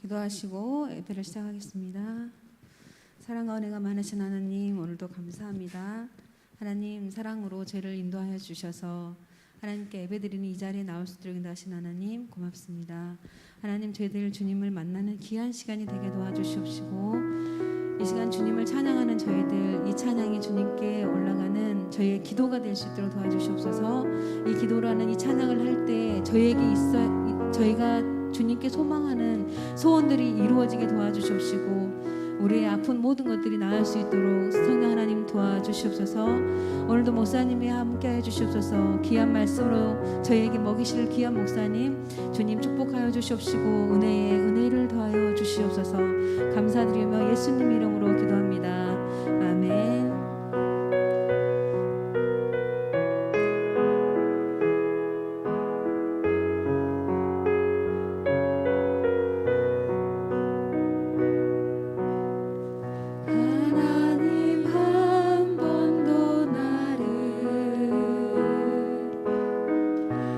기도하시고 예배를 시작하겠습니다. 사랑과 은혜가 많으신 하나님, 오늘도 감사합니다. 하나님, 사랑으로 죄를 인도하여 주셔서 하나님께 예배드리는 이 자리에 나올 수 있도록 인도하신 하나님 고맙습니다. 하나님, 저희들 주님을 만나는 귀한 시간이 되게 도와주시옵시고, 이 시간 주님을 찬양하는 저희들, 이 찬양이 주님께 올라가는 저희의 기도가 될 수 있도록 도와주시옵소서. 이 기도라는 이 찬양을 할 때 저희가 주님께 소망하는 소원들이 이루어지게 도와주시옵시고, 우리의 아픈 모든 것들이 나을 수 있도록 성령 하나님 도와주시옵소서. 오늘도 목사님이 함께해 주시옵소서. 귀한 말씀으로 저희에게 먹이실 귀한 목사님 주님 축복하여 주시옵시고, 은혜에 은혜를 더하여 주시옵소서. 감사드리며 예수님 이름으로 기도합니다. 아멘.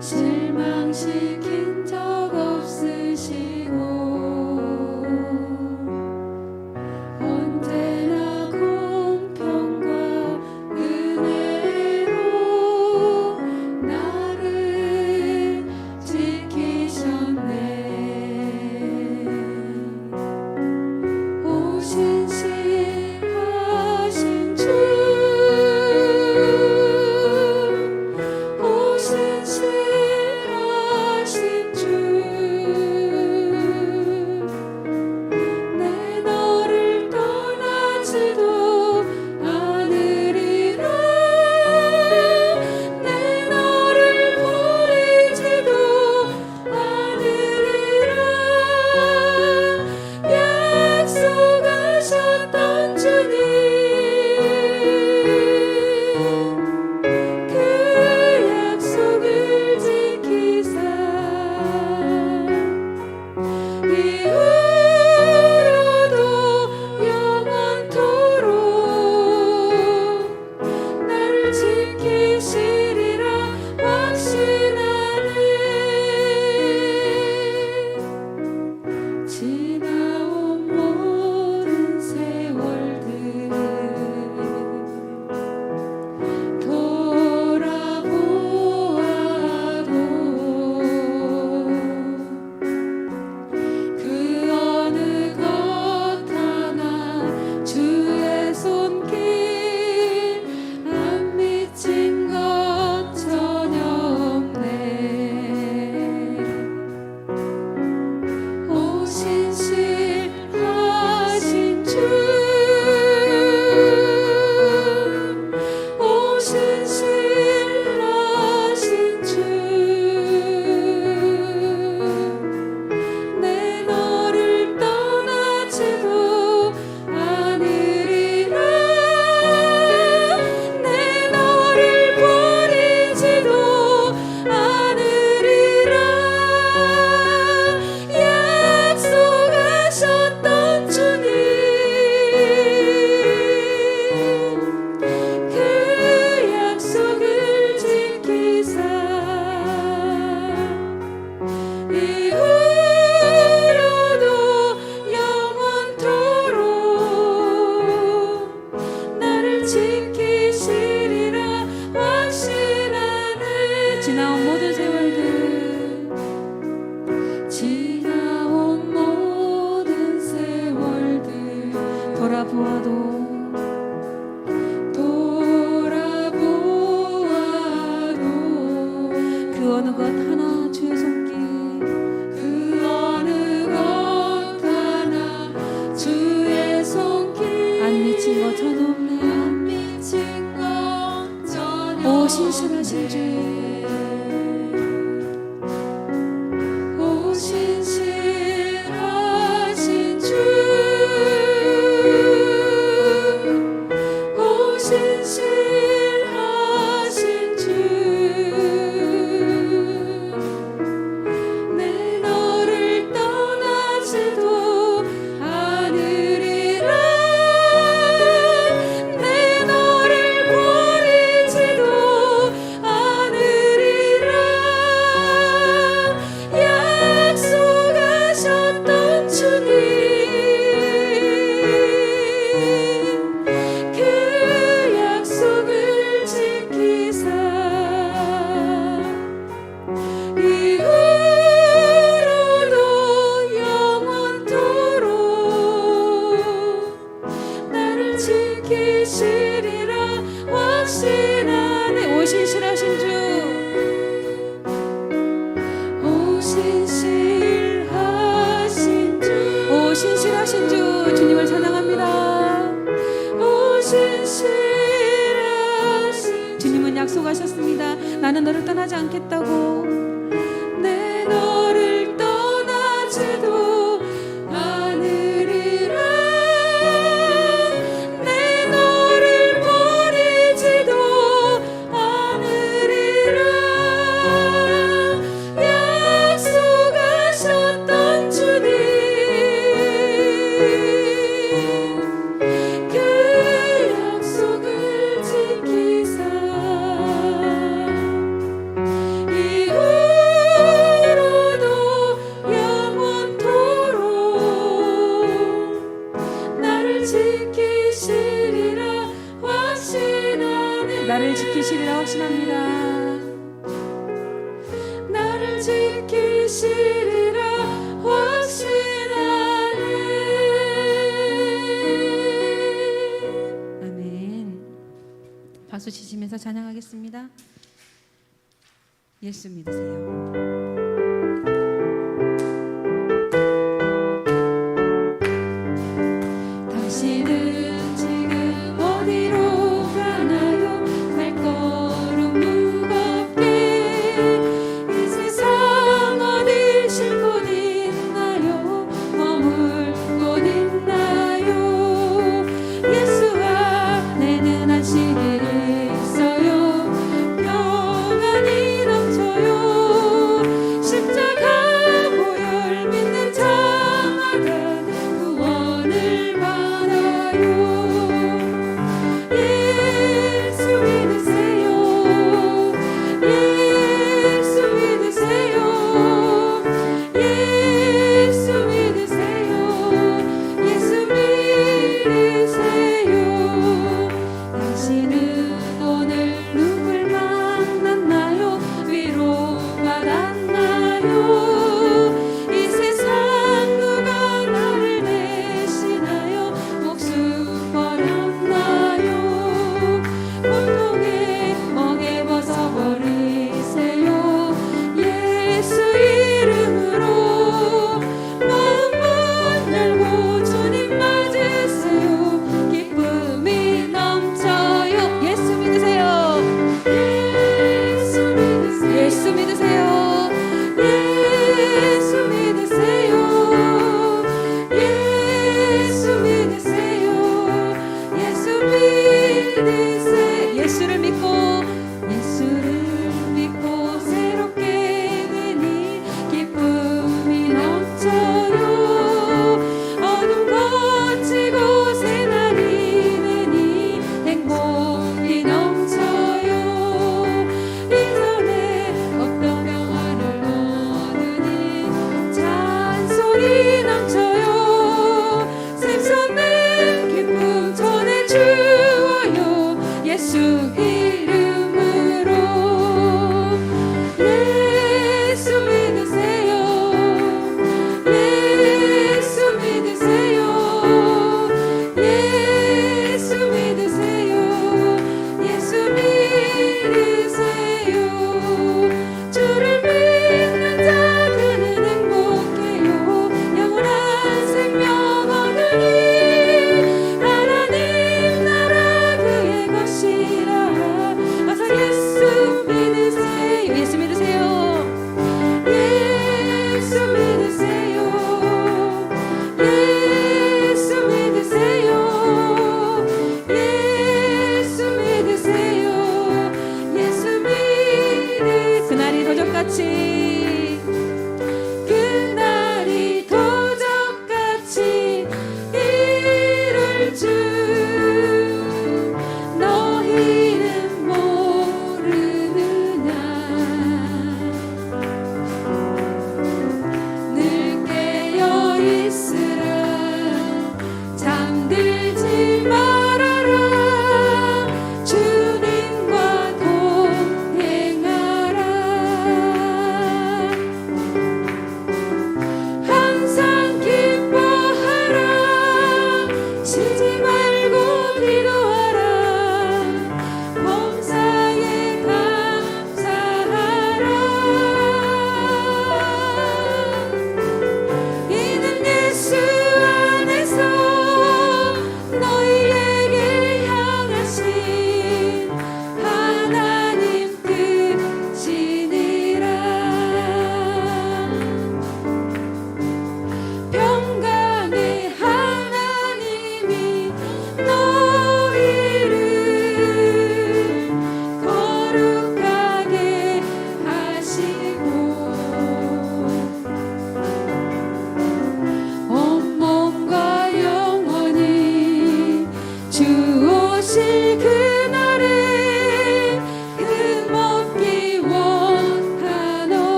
실망시킨 적 없으시고 언제나 공평과 은혜로 나를 지키셨네. 오신실하신 주, 지나온 모든 세월들, 지나온 모든 세월들 돌아보아도 그 어느 것 하나 주의 손길, 그 어느 것 하나 주의 손길 안 미친 것 전혀 없네. 안 미친 것 전혀 오 신실하신 주, 오 신실하신 주, 이후로도 영원토록 나를 지키시리라 확신하네. 오신실하신 주, 오신실하신 주, 오신실하신 주, 주님을 찬양합니다. 오신실하신 주님은 약속하셨습니다. 나는 너를 떠나지 않겠다고. 내 너를 떠나지도 않으리라. 내 너를 버리지도 않으리라. 약속하셨던 주님, 그 약속을 지키사 이후로도 영원토록 나를 지키시리라 확신하네. 나를 지키시리라 확신합니다. 나를 지키시리라 확신하네. 아멘. 박수 치시면서 찬양하겠습니다. 예수 믿으세요. 당신은 지금 어디로 가나요? 발걸음 무겁게 이 세상 어디 쉴 곳 있나요? 머물 곳 있나요? 예수 안에는 안식이 있어요. 평안이 넘쳐요.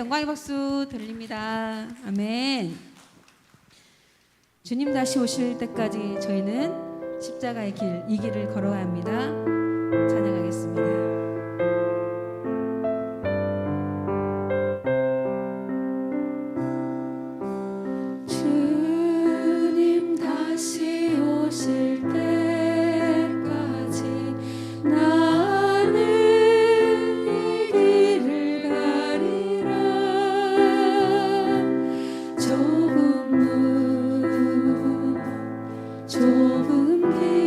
하나님께 영광의 박수 드립니다. 아멘. 주님 다시 오실 때까지 저희는 십자가의 길, 이 길을 걸어야 합니다. 찬양하겠습니다. 주님 다시 오실 때까지 나는 이 길을 가리라. 좁은 문 좁은 길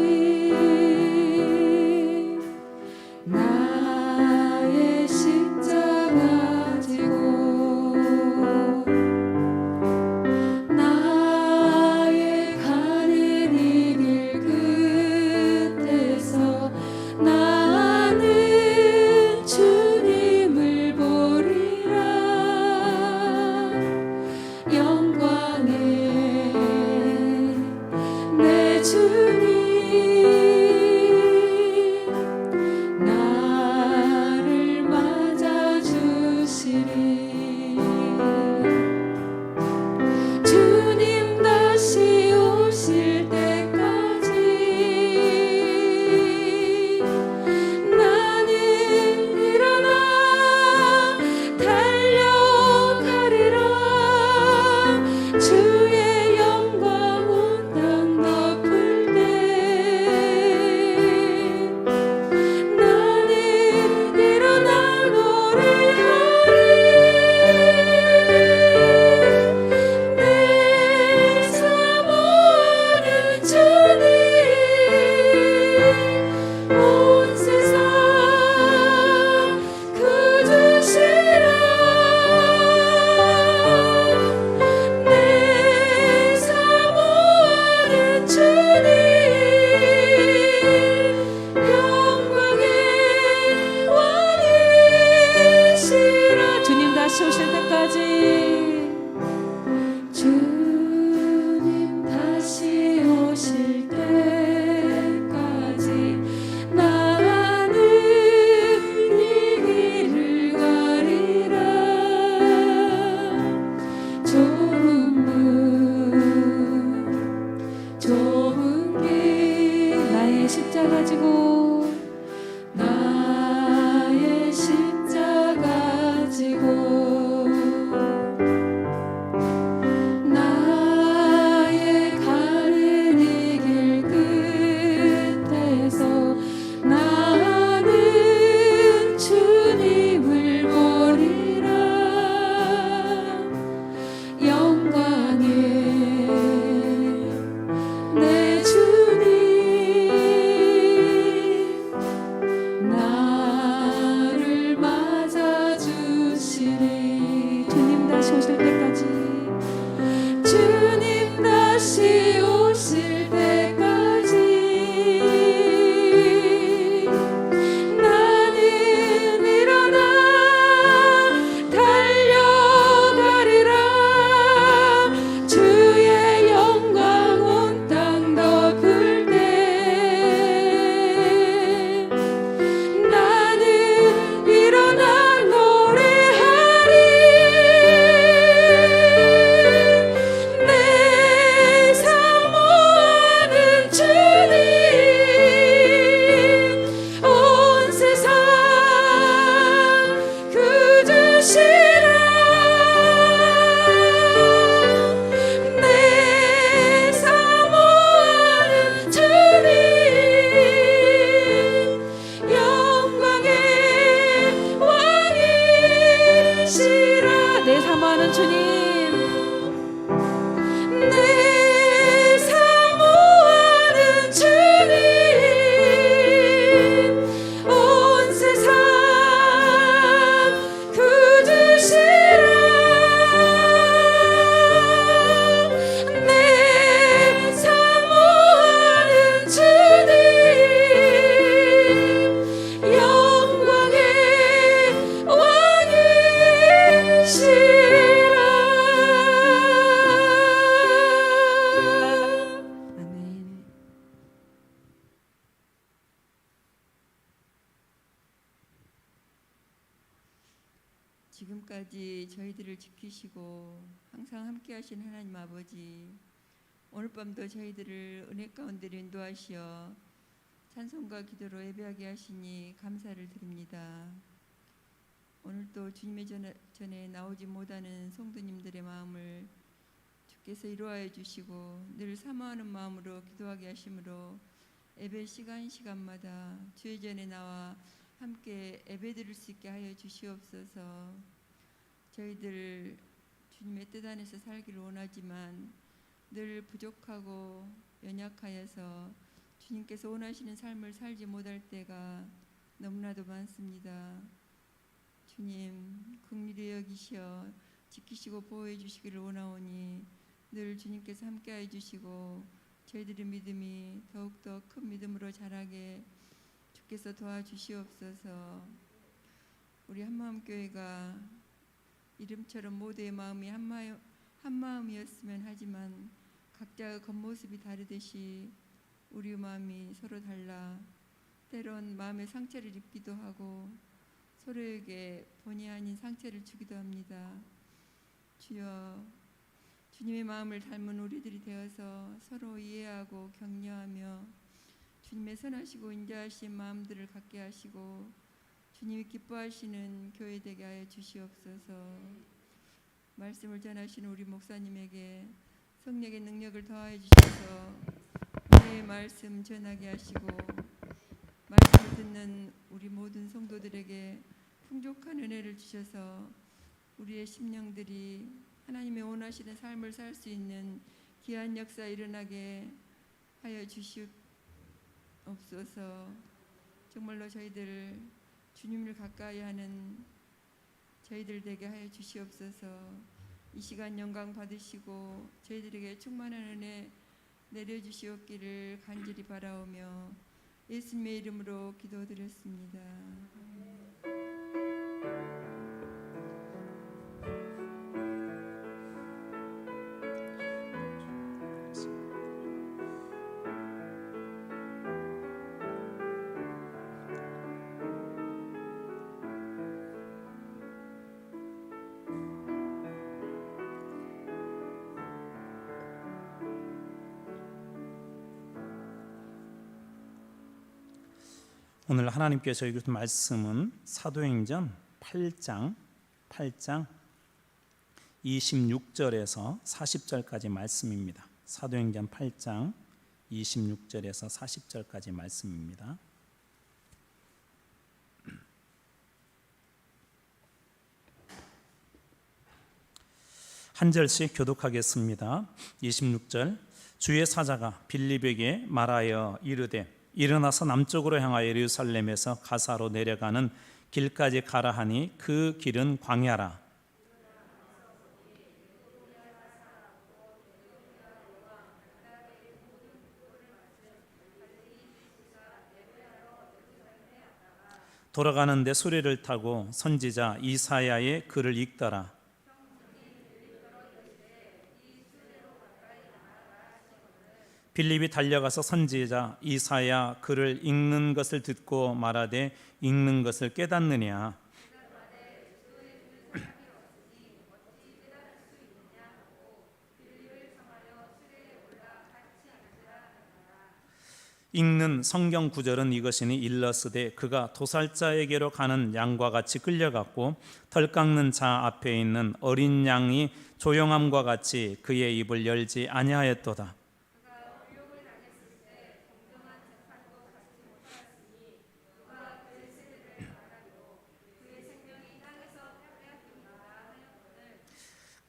지금까지 저희들을 지키시고 항상 함께 하신 하나님 아버지, 오늘 밤도 저희들을 은혜 가운데 인도하시어 찬송과 기도로 예배하게 하시니 감사를 드립니다. 오늘도 주님의 전에 나오지 못하는 성도님들의 마음을 주께서 이루하여 주시고 늘 사모하는 마음으로 기도하게 하심으로 예배 시간마다 주의 전에 나와 함께 예배 드릴 수 있게 하여 주시옵소서. 저희들 주님의 뜻 안에서 살기를 원하지만 늘 부족하고 연약하여서 주님께서 원하시는 삶을 살지 못할 때가 너무나도 많습니다. 주님 긍휼히 여기시어 지키시고 보호해 주시기를 원하오니 늘 주님께서 함께해 주시고 저희들의 믿음이 더욱더 큰 믿음으로 자라게 주께서 도와주시옵소서. 우리 한마음교회가 이름처럼 모두의 마음이 한 마음이었으면 하지만 각자의 겉모습이 다르듯이 우리 마음이 서로 달라 때론 마음의 상처를 입기도 하고 서로에게 본의 아닌 상처를 주기도 합니다. 주여, 주님의 마음을 닮은 우리들이 되어서 서로 이해하고 격려하며 주님의 선하시고 인자하신 마음들을 갖게 하시고 주님이 기뻐하시는 교회 되게 하여 주시옵소서. 말씀을 전하시는 우리 목사님에게 성령의 능력을 더하여 주셔서 은혜의 말씀 전하게 하시고 말씀을 듣는 우리 모든 성도들에게 풍족한 은혜를 주셔서 우리의 심령들이 하나님의 원하시는 삶을 살 수 있는 귀한 역사 일어나게 하여 주시옵소서. 정말로 저희들 주님을 가까이 하는 저희들 되게 하여 주시옵소서. 이 시간 영광 받으시고 저희들에게 충만한 은혜 내려주시옵기를 간절히 바라오며 예수님의 이름으로 기도드렸습니다. 오늘 하나님께서 저에게 주신 말씀은 사도행전 8장 26절에서 40절까지 말씀입니다. 사도행전 8장 26절에서 40절까지 말씀입니다. 한 절씩 교독하겠습니다. 26절, 주의 사자가 빌립에게 말하여 이르되 일어나서 남쪽으로 향하여 예루살렘에서 가사로 내려가는 길까지 가라 하니 그 길은 광야라. 돌아가는데 수레를 타고 선지자 이사야의 글을 읽더라. 빌립이 달려가서 선지자 이사야 글을 읽는 것을 듣고 말하되 읽는 것을 깨닫느냐. 읽는 성경 구절은 이것이니 일러스되 그가 도살자에게로 가는 양과 같이 끌려갔고 털 깎는 자 앞에 있는 어린 양이 조용함과 같이 그의 입을 열지 아니하였도다.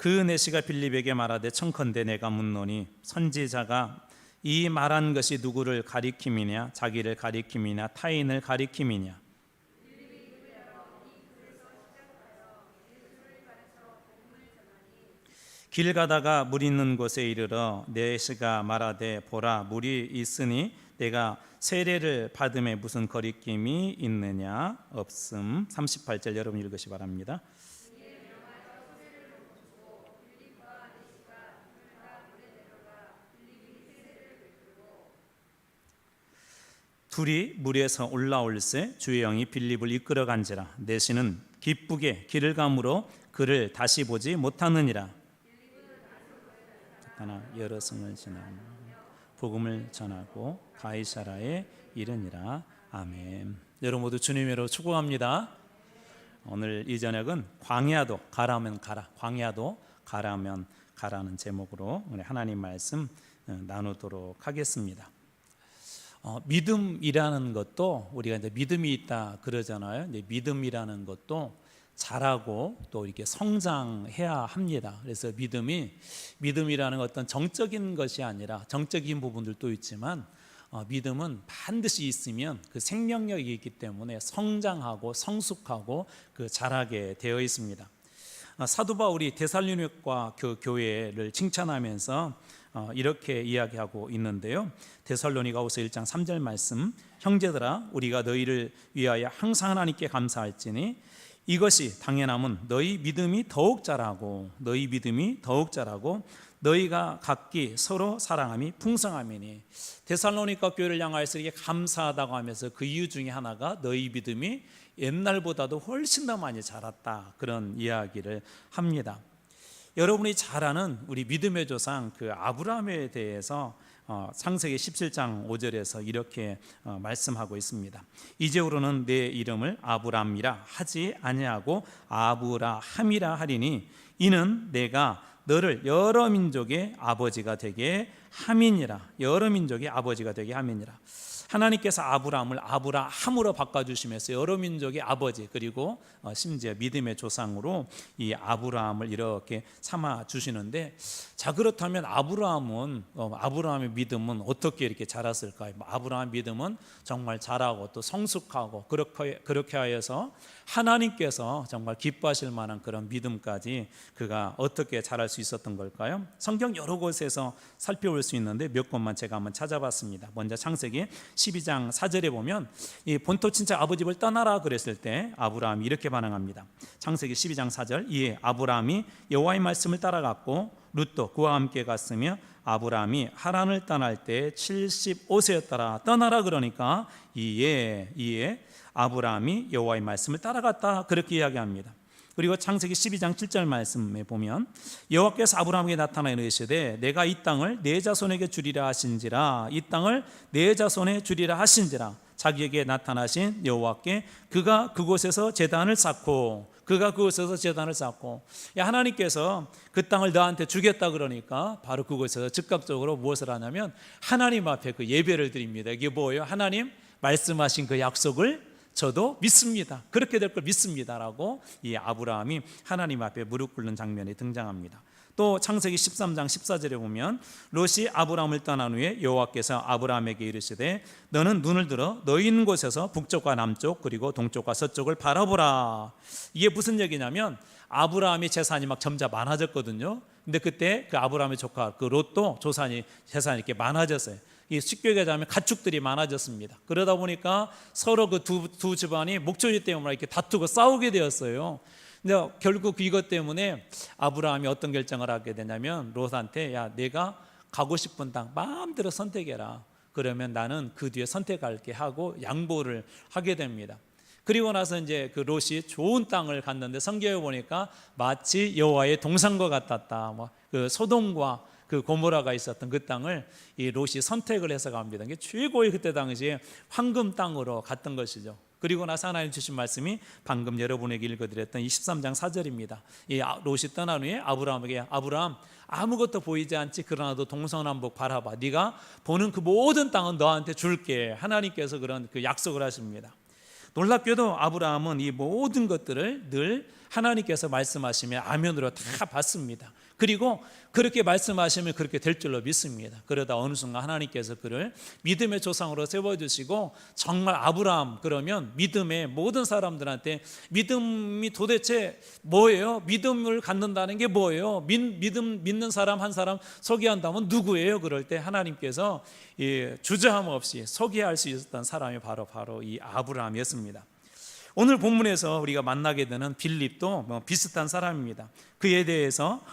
그 내시가 빌립에게 말하되 청컨대 내가 묻노니 선지자가 이 말한 것이 누구를 가리킴이냐 자기를 가리킴이냐 타인을 가리킴이냐. 길 가다가 물 있는 곳에 이르러 내시가 말하되 보라 물이 있으니 내가 세례를 받음에 무슨 거리낌이 있느냐. 없음. 38절 여러분 읽으시 바랍니다. 둘이 물에서 올라올새 주의 영이 빌립을 이끌어간지라 내시는 기쁘게 길을 가므로 그를 다시 보지 못하느니라. 하나 여러 성을 지나며 복음을 전하고 가이사라에 이르니라. 아멘. 여러분 모두 주님으로 축복합니다. 오늘 이 저녁은 광야도 가라면 가라, 광야도 가라면 가라는 제목으로 오늘 하나님 말씀 나누도록 하겠습니다. 믿음이라는 것도 우리가 이제 믿음이 있다 그러잖아요. 이제 믿음이라는 것도 자라고 또 이렇게 성장해야 합니다. 그래서 믿음이라는 어떤 정적인 것이 아니라 정적인 부분들도 있지만 믿음은 반드시 있으면 그 생명력이 있기 때문에 성장하고 성숙하고 그 자라게 되어 있습니다. 사도 바울이 데살로니가 교회를 칭찬하면서 이렇게 이야기하고 있는데요. 데살로니가후서 1장 3절 말씀, 형제들아 우리가 너희를 위하여 항상 하나님께 감사할지니 이것이 당연함은 너희 믿음이 더욱 자라고 너희가 각기 서로 사랑함이 풍성함이니. 데살로니가 교회를 향하여서 이렇게 감사하다고 하면서 그 이유 중에 하나가 너희 믿음이 옛날보다도 훨씬 더 많이 자랐다, 그런 이야기를 합니다. 여러분이 잘 아는 우리 믿음의 조상 그 아브라함에 대해서 창세기 17장 5절에서 이렇게 말씀하고 있습니다. 이제후로는 내 이름을 아브람이라 하지 아니하고 아브라함이라 하리니 이는 내가 너를 여러 민족의 아버지가 되게 함이니라. 여러 민족의 아버지가 되게 함이니라. 하나님께서 아브라함을 아브라함으로 바꿔주시면서 여러 민족의 아버지, 그리고 심지어 믿음의 조상으로 이 아브라함을 이렇게 삼아 주시는데, 자 그렇다면 아브라함의 믿음은 어떻게 이렇게 자랐을까요? 아브라함 믿음은 정말 자라고 또 성숙하고 그렇게 하여서 하나님께서 정말 기뻐하실 만한 그런 믿음까지 그가 어떻게 자랄 수 있었던 걸까요? 성경 여러 곳에서 살펴볼 수 있는데 몇 곳만 제가 한번 찾아봤습니다. 먼저 창세기 12장 4절에 보면 이 본토 친척 아버지 집을 떠나라 그랬을 때 아브라함이 이렇게 반응합니다. 창세기 12장 4절, 이에 아브라함이 여호와의 말씀을 따라갔고 룻도 그와 함께 갔으며 아브라함이 하란을 떠날 때 75세였더라. 떠나라 그러니까 이에 아브라함이 여호와의 말씀을 따라갔다, 그렇게 이야기합니다. 그리고 창세기 12장 7절 말씀에 보면 여호와께서 아브라함에게 나타나 이르시되 내가 이 땅을 내 자손에게 주리라 하신지라. 이 땅을 내 자손에 주리라 하신지라. 자기에게 나타나신 여호와께 그가 그곳에서 제단을 쌓고 하나님께서 그 땅을 너한테 주겠다 그러니까 바로 그곳에서 즉각적으로 무엇을 하냐면 하나님 앞에 그 예배를 드립니다. 이게 뭐예요? 하나님 말씀하신 그 약속을 저도 믿습니다. 그렇게 될 걸 믿습니다라고 이 아브라함이 하나님 앞에 무릎 꿇는 장면이 등장합니다. 또 창세기 13장 14절에 보면 롯이 아브라함을 떠난 후에 여호와께서 아브라함에게 이르시되 너는 눈을 들어 너희 있는 곳에서 북쪽과 남쪽 그리고 동쪽과 서쪽을 바라보라. 이게 무슨 얘기냐면 아브라함이 재산이 막 점차 많아졌거든요. 근데 그때 그 아브라함의 조카 그 롯도 재산이 이렇게 많아졌어요. 쉽게 얘기하자면 가축들이 많아졌습니다. 그러다 보니까 서로 그 두 집안이 목조지 때문에 이렇게 다투고 싸우게 되었어요. 근데 결국 이것 때문에 아브라함이 어떤 결정을 하게 되냐면 롯한테 야 내가 가고 싶은 땅 마음대로 선택해라. 그러면 나는 그 뒤에 선택할게 하고 양보를 하게 됩니다. 그리고 나서 이제 그 롯이 좋은 땅을 갔는데 성경에 보니까 마치 여호와의 동산과 같았다. 그 소돔과 그 고모라가 있었던 그 땅을 이 롯이 선택을 해서 갑니다. 이게 최고의 그때 당시에 황금 땅으로 갔던 것이죠. 그리고 나서 하나님 주신 말씀이 방금 여러분에게 읽어드렸던 23장 4절입니다. 이 롯이 떠난 후에 아브라함에게 아브라함 아무것도 보이지 않지 그러나도 동서남북 바라봐. 네가 보는 그 모든 땅은 너한테 줄게. 하나님께서 그런 그 약속을 하십니다. 놀랍게도 아브라함은 이 모든 것들을 늘 하나님께서 말씀하시면 아멘으로 다 받습니다. 그리고 그렇게 말씀하시면 그렇게 될 줄로 믿습니다. 그러다 어느 순간 하나님께서 그를 믿음의 조상으로 세워주시고 정말 아브라함 그러면 믿음의 모든 사람들한테 믿음이 도대체 뭐예요? 믿음을 갖는다는 게 뭐예요? 믿는 사람 한 사람 소개한다면 누구예요? 그럴 때 하나님께서 주저함 없이 소개할 수 있었던 사람이 바로 이 아브라함이었습니다. 오늘 본문에서 우리가 만나게 되는 빌립도 비슷한 사람입니다. 그에 대해서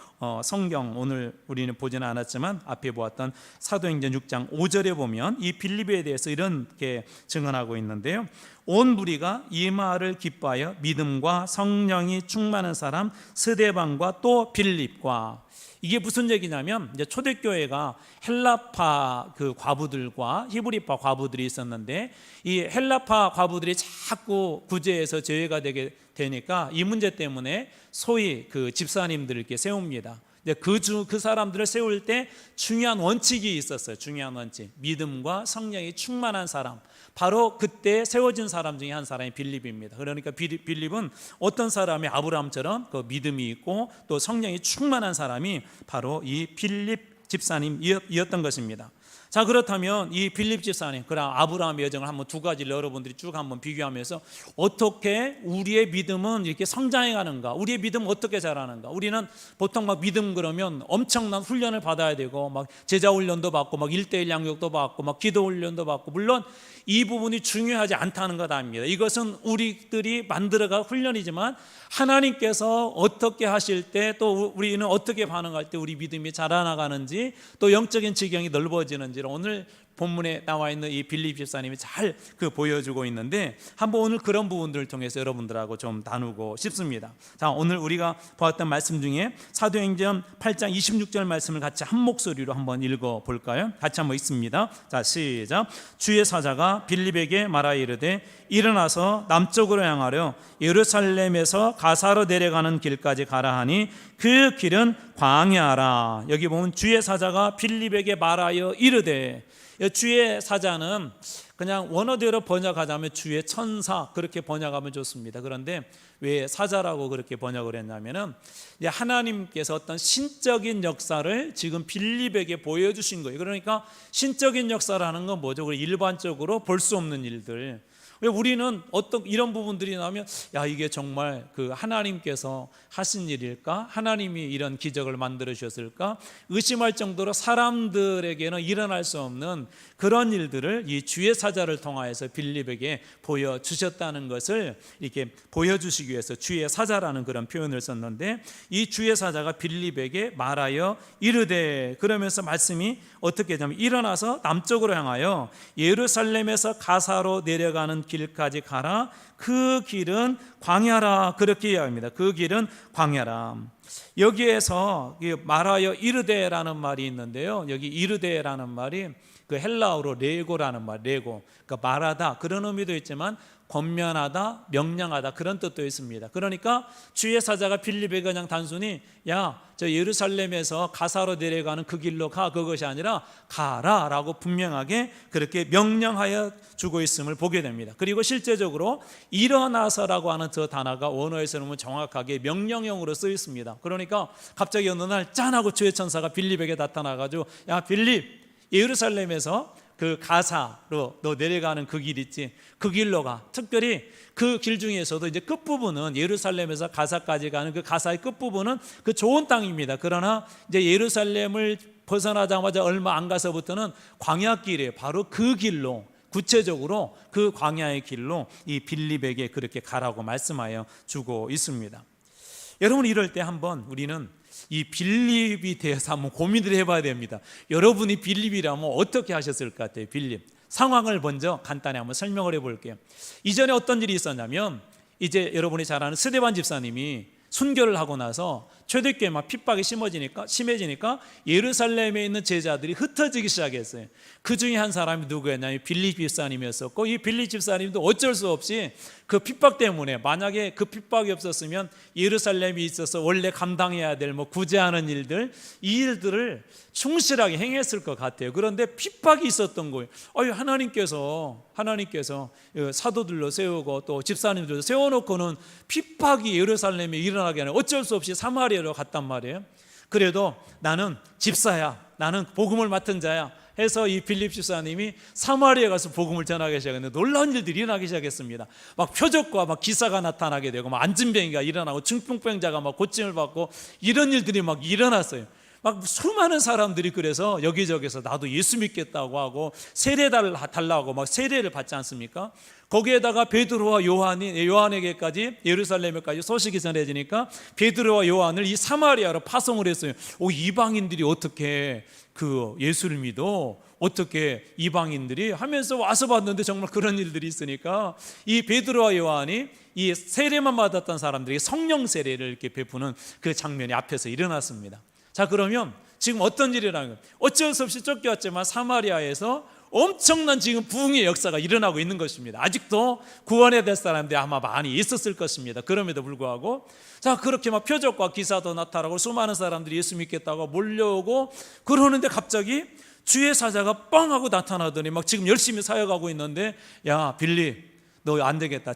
성경 오늘 우리는 보지는 않았지만 앞에 보았던 사도행전 6장 5절에 보면 이 빌립에 대해서 이렇게 증언하고 있는데요. 온 무리가 이 말을 기뻐하여 믿음과 성령이 충만한 사람 스데반과 또 빌립과, 이게 무슨 얘기냐면 이제 초대교회가 헬라파 그 과부들과 히브리파 과부들이 있었는데 이 헬라파 과부들이 자꾸 구제해서 제외가 되게 되니까 이 문제 때문에 소위 그 집사님들을 이렇게 세웁니다. 그 사람들을 세울 때 중요한 원칙이 있었어요. 중요한 원칙, 믿음과 성령이 충만한 사람. 바로 그때 세워진 사람 중에 한 사람이 빌립입니다. 그러니까 빌립은 어떤 사람이 아브라함처럼 그 믿음이 있고 또 성령이 충만한 사람이 바로 이 빌립 집사님이었던 것입니다. 자, 그렇다면 이 빌립 집사님, 그럼 아브라함의 여정을 한번 두 가지를 여러분들이 쭉 한번 비교하면서 어떻게 우리의 믿음은 이렇게 성장해 가는가, 우리의 믿음은 어떻게 자라는가. 우리는 보통 막 믿음 그러면 엄청난 훈련을 받아야 되고 막 제자 훈련도 받고 막 1:1 양육도 받고 막 기도 훈련도 받고, 물론 이 부분이 중요하지 않다는 것 아닙니다. 이것은 우리들이 만들어갈 훈련이지만 하나님께서 어떻게 하실 때 또 우리는 어떻게 반응할 때 우리 믿음이 자라나가는지 또 영적인 지경이 넓어지는지를 오늘 본문에 나와 있는 이 빌립 집사님이 잘 보여주고 있는데 한번 오늘 그런 부분들을 통해서 여러분들하고 좀 나누고 싶습니다. 자, 오늘 우리가 보았던 말씀 중에 사도행전 8장 26절 말씀을 같이 한 목소리로 한번 읽어볼까요? 같이 한번 읽습니다. 자, 시작. 주의 사자가 빌립에게 말하여 이르되 일어나서 남쪽으로 향하여 예루살렘에서 가사로 내려가는 길까지 가라 하니 그 길은 광야라. 여기 보면 주의 사자가 빌립에게 말하여 이르되, 주의 사자는 그냥 원어대로 번역하자면 주의 천사, 그렇게 번역하면 좋습니다. 그런데 왜 사자라고 그렇게 번역을 했냐면은 하나님께서 어떤 신적인 역사를 지금 빌립에게 보여주신 거예요. 그러니까 신적인 역사라는 건 뭐죠? 일반적으로 볼 수 없는 일들. 왜 우리는 어떤 이런 부분들이 나오면 야, 이게 정말 그 하나님께서 하신 일일까? 하나님이 이런 기적을 만들어 주셨을까? 의심할 정도로 사람들에게는 일어날 수 없는 그런 일들을 이 주의 사자를 통하여서 빌립에게 보여주셨다는 것을 이렇게 보여주시기 위해서 주의 사자라는 그런 표현을 썼는데, 이 주의 사자가 빌립에게 말하여 이르되, 그러면서 말씀이 어떻게 되냐면 일어나서 남쪽으로 향하여 예루살렘에서 가사로 내려가는 길까지 가라. 그 길은 광야라. 그렇게 이야기합니다. 그 길은 광야라. 여기에서 말하여 이르되라는 말이 있는데요. 여기 이르되라는 말이 그 헬라어로 레고라는 말, 레고. 그러니까 말하다 그런 의미도 있지만 권면하다, 명령하다 그런 뜻도 있습니다. 그러니까 주의 사자가 빌립에게 그냥 단순히 야, 저 예루살렘에서 가사로 내려가는 그 길로 가, 그것이 아니라 가라라고 분명하게 그렇게 명령하여 주고 있음을 보게 됩니다. 그리고 실제적으로 일어나서라고 하는 저 단어가 원어에서는 정확하게 명령형으로 쓰여 있습니다. 그러니까 갑자기 어느 날 짠하고 주의 천사가 빌립에게 나타나가지고 야, 빌립, 예루살렘에서 그 가사로 너 내려가는 그 길 있지, 그 길로 가. 특별히 그 길 중에서도 이제 끝부분은 예루살렘에서 가사까지 가는 그 가사의 끝부분은 그 좋은 땅입니다. 그러나 이제 예루살렘을 벗어나자마자 얼마 안 가서부터는 광야길이에요. 바로 그 길로, 구체적으로 그 광야의 길로 이 빌립에게 그렇게 가라고 말씀하여 주고 있습니다. 여러분, 이럴 때 한번 우리는 이 빌립이 대해서 한번 고민을 해봐야 됩니다. 여러분이 빌립이라면 어떻게 하셨을 것 같아요? 빌립 상황을 먼저 간단히 한번 설명을 해볼게요. 이전에 어떤 일이 있었냐면, 이제 여러분이 잘 아는 스데반 집사님이 순교를 하고 나서 초대교회 막 핍박이 심해지니까 예루살렘에 있는 제자들이 흩어지기 시작했어요. 그 중에 한 사람이 누구였냐면 빌립 집사님이었었고, 이 빌립 집사님도 어쩔 수 없이 그 핍박 때문에, 만약에 그 핍박이 없었으면 예루살렘에 있어서 원래 감당해야 될 구제하는 일들, 이 일들을 충실하게 행했을 것 같아요. 그런데 핍박이 있었던 거예요. 하나님께서 사도들로 세우고 또 집사님들도 세워놓고는 핍박이 예루살렘에 일어나게 하는, 어쩔 수 없이 사마리아로 갔단 말이에요. 그래도 나는 집사야, 나는 복음을 맡은 자야 해서 이 빌립 집사님이 사마리아에 가서 복음을 전하기 시작했는데 놀라운 일들이 일어나기 시작했습니다. 막 표적과 막 기사가 나타나게 되고, 막 안진병이가 일어나고 중풍병자가 막 고침을 받고 이런 일들이 막 일어났어요. 막 수많은 사람들이 그래서 여기저기서 나도 예수 믿겠다고 하고 세례 달라고 막 세례를 받지 않습니까? 거기에다가 베드로와 요한에게까지 예루살렘에까지 소식이 전해지니까 베드로와 요한을 이 사마리아로 파송을 했어요. 이방인들이 어떻게 그 예수를 믿어? 어떻게 이방인들이 하면서 와서 봤는데 정말 그런 일들이 있으니까 이 베드로와 요한이 이 세례만 받았던 사람들에게 성령 세례를 이렇게 베푸는 그 장면이 앞에서 일어났습니다. 자, 그러면 지금 어떤 일이라는 거예요? 어쩔 수 없이 쫓겨왔지만 사마리아에서 엄청난 지금 부흥의 역사가 일어나고 있는 것입니다. 아직도 구원에 될 사람들이 아마 많이 있었을 것입니다. 그럼에도 불구하고 자, 그렇게 막 표적과 기사도 나타나고 수많은 사람들이 예수 믿겠다고 몰려오고 그러는데 갑자기 주의 사자가 뻥 하고 나타나더니 막 지금 열심히 사역하고 있는데, 야 빌립, 너 안 되겠다.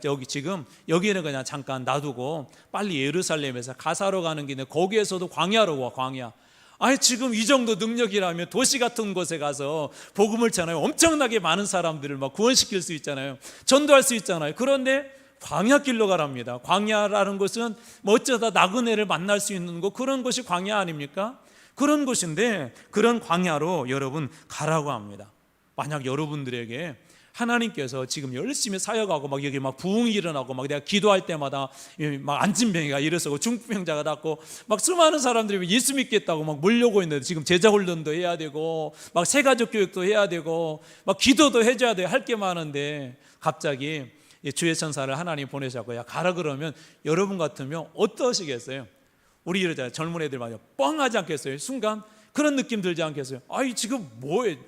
여기는 그냥 잠깐 놔두고 빨리 예루살렘에서 가사로 가는 길에 거기에서도 광야로 와. 광야. 아니 지금 이 정도 능력이라면 도시 같은 곳에 가서 복음을 전하여 엄청나게 많은 사람들을 막 구원시킬 수 있잖아요. 전도할 수 있잖아요. 그런데 광야길로 가랍니다. 광야라는 것은 뭐 어쩌다 나그네를 만날 수 있는 거, 그런 것이 광야 아닙니까? 그런 곳인데 그런 광야로 여러분 가라고 합니다. 만약 여러분들에게 하나님께서 지금 열심히 사역하고 막 여기 막 부흥이 일어나고 막 내가 기도할 때마다 막 안진병이가 일어서고 중풍병자가 낫고 막 수많은 사람들이 예수 믿겠다고 막 몰려오고 있는데 지금 제자 훈련도 해야 되고 막 새가족 교육도 해야 되고 막 기도도 해줘야 돼. 할 게 많은데 갑자기 주의 천사를 하나님 보내자고 야 가라 그러면 여러분 같으면 어떠시겠어요? 우리 이러잖아요. 젊은 애들 말이야. 뻥하지 않겠어요? 순간 그런 느낌 들지 않겠어요? 아이 지금 뭐해?